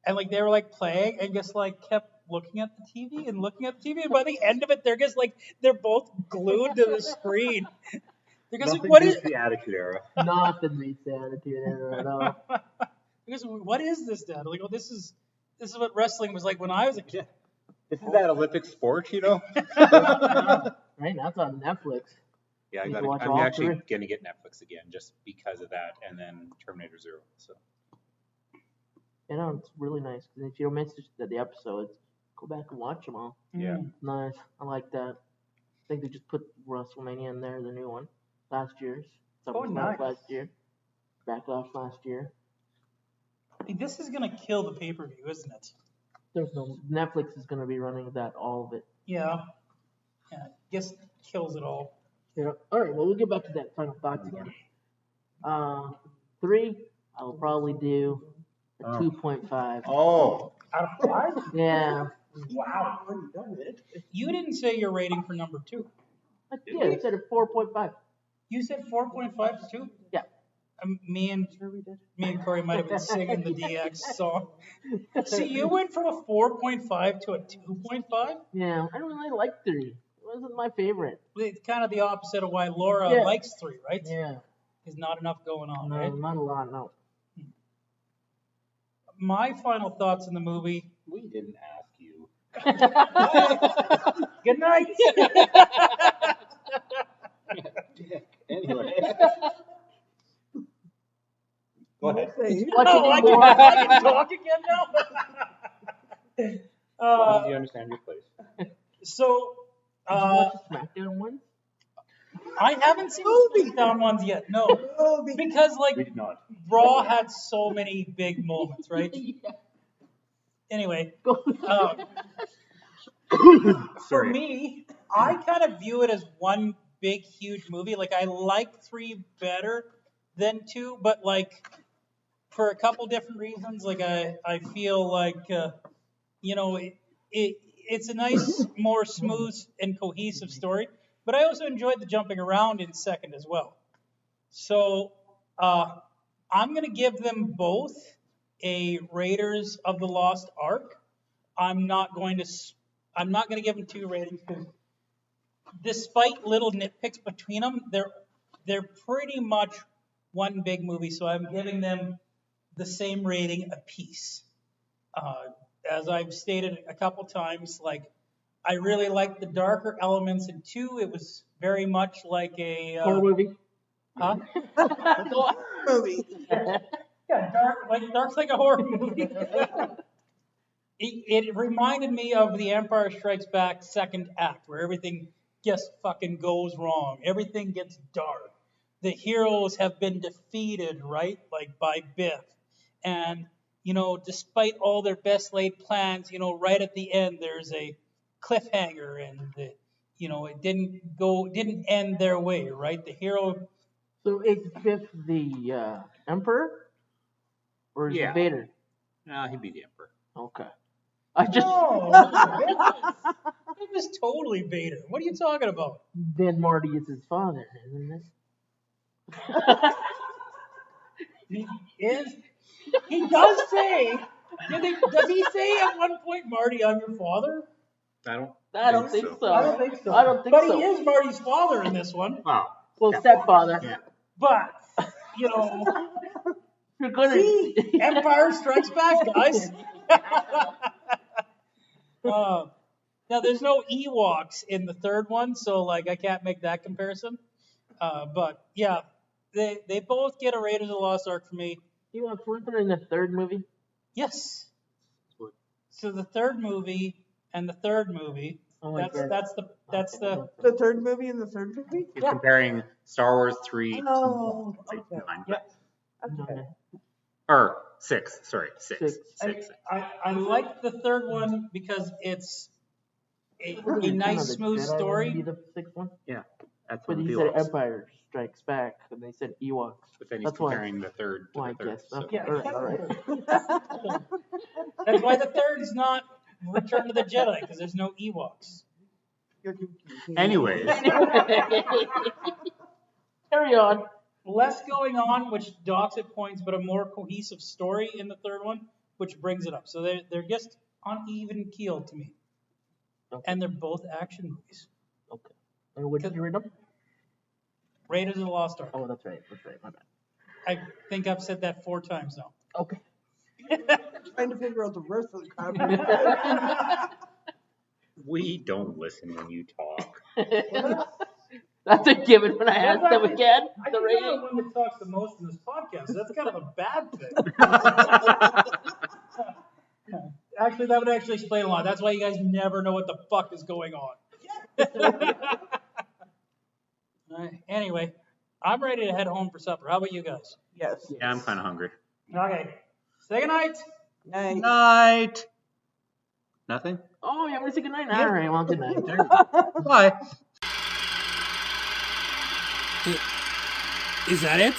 and like they were like playing and just like kept looking at the TV and looking at the TV, and by the end of it, they're just like they're both glued to the screen. They're just like, what is? the Attitude Era? Nothing beats the Attitude Era at all. Because what is this, Dad? Like, oh, this is what wrestling was like when I was a kid. Isn't that Olympic sport, you know? Right now it's on Netflix. Yeah, You can watch all I'm actually three. going to get Netflix again just because of that, and then Terminator Zero. So You know, it's really nice because if you don't miss the episodes, go back and watch them all. yeah. Nice. I like that. I think they just put WrestleMania in there, the new one, last year's. SummerSlam nice. Last year. Backlash last year. This is gonna kill the pay-per-view, isn't it? There's no Netflix is going to be running that all of it. Yeah. Guess kills it all. Yeah. All right. Well, we'll get back to that final thoughts again. 3, I'll probably do a 2.5. Oh, Out of 5? Yeah. Wow. You didn't say your rating for number 2. Yeah, I said a 4.5. You said 4.5 to 2? Yeah. Me and Corey might have been singing the DX song. See, you went from a 4.5 to a 2.5? Yeah, I don't really like 3. It wasn't my favorite. It's kind of the opposite of why Laura Yeah. likes 3, right? Yeah. There's not enough going on, No, right? not a lot, no. My final thoughts in the movie. we didn't ask you. Good night. Anyway, go ahead. Watch Oh, I it can, more. I can talk again now. As long as you understand your place. So, Did you watch the SmackDown one? I haven't seen the SmackDown ones yet. No, because like We did not. Raw had so many big moments, right? Yeah. Anyway, Go. for Sorry. me, I kind of view it as one big, huge movie. Like I like 3 better than 2, but like for a couple different reasons. Like I feel like you know it's a nice, more smooth and cohesive story. But I also enjoyed the jumping around in second as well. So I'm gonna give them both a Raiders of the Lost Ark. I'm not going to give them 2 ratings because despite little nitpicks between them, they're pretty much one big movie. So I'm giving them the same rating apiece. As I've stated a couple times, like I really liked the darker elements in 2. It was very much like a Horror movie? huh? Movie. Yeah, dark's like a horror movie. It reminded me of The Empire Strikes Back second act, where everything just fucking goes wrong. Everything gets dark. The heroes have been defeated, right? Like by Biff. And, despite all their best laid plans, right at the end, there's a cliffhanger and, it didn't end their way, right? The hero. So is Biff the Emperor? Or is Yeah. it Vader? No, he'd be the Emperor. Okay. I just. No, him is totally Vader. What are you talking about? Then Marty is his father, isn't it? He is. He does say. Does he say at one point, Marty, I'm your father? I don't think so. I don't think so. I don't think but so. he is Marty's father in this one. Wow. Well, stepfather. Yeah. But, you know, You're gonna see, Empire Strikes Back, guys. Now, there's no Ewoks in the third one, so, like, I can't make that comparison. But, yeah, they both get a Raiders of the Lost Ark for me. Ewoks weren't there in the third movie? Yes. So the third movie and the third movie, Oh, that's the The third movie and the third movie? He's comparing Star Wars 3 Oh, to okay. 9. yeah. Okay. Or 6. Sorry, 6. Six. I like the third one because it's a nice smooth Be story. the sixth one? Yeah. That's But one of he the said Ewoks. Empire Strikes Back, and they said Ewoks. But then he's That's why. comparing the third to Well, I the third. guess. So. Okay. Yeah. All right. That's why the third's not Return of the Jedi, because there's no Ewoks. You're confusing. Anyways, Carry on. Less going on, which docks at points, but a more cohesive story in the third one, which brings it up. So they're just on even keel to me. Okay. And they're both action movies. Okay. And what did you read them? Raiders of the Lost Ark. Oh, that's right. My bad. I think I've said that 4 times now. Okay. Trying to figure out the rest of the crap. we don't listen when you talk. That's a given when I ask them again. I The think I'm rating. the one that talks the most in this podcast. So that's kind of a bad thing. Actually, that would actually explain a lot. That's why you guys never know what the fuck is going on. Anyway, I'm ready to head home for supper. How about you guys? Yes. Yeah, I'm kind of hungry. Okay. Say goodnight. Night. Night. Nothing? Oh, you want me to say goodnight? All right, well, good night. Bye. Is that it?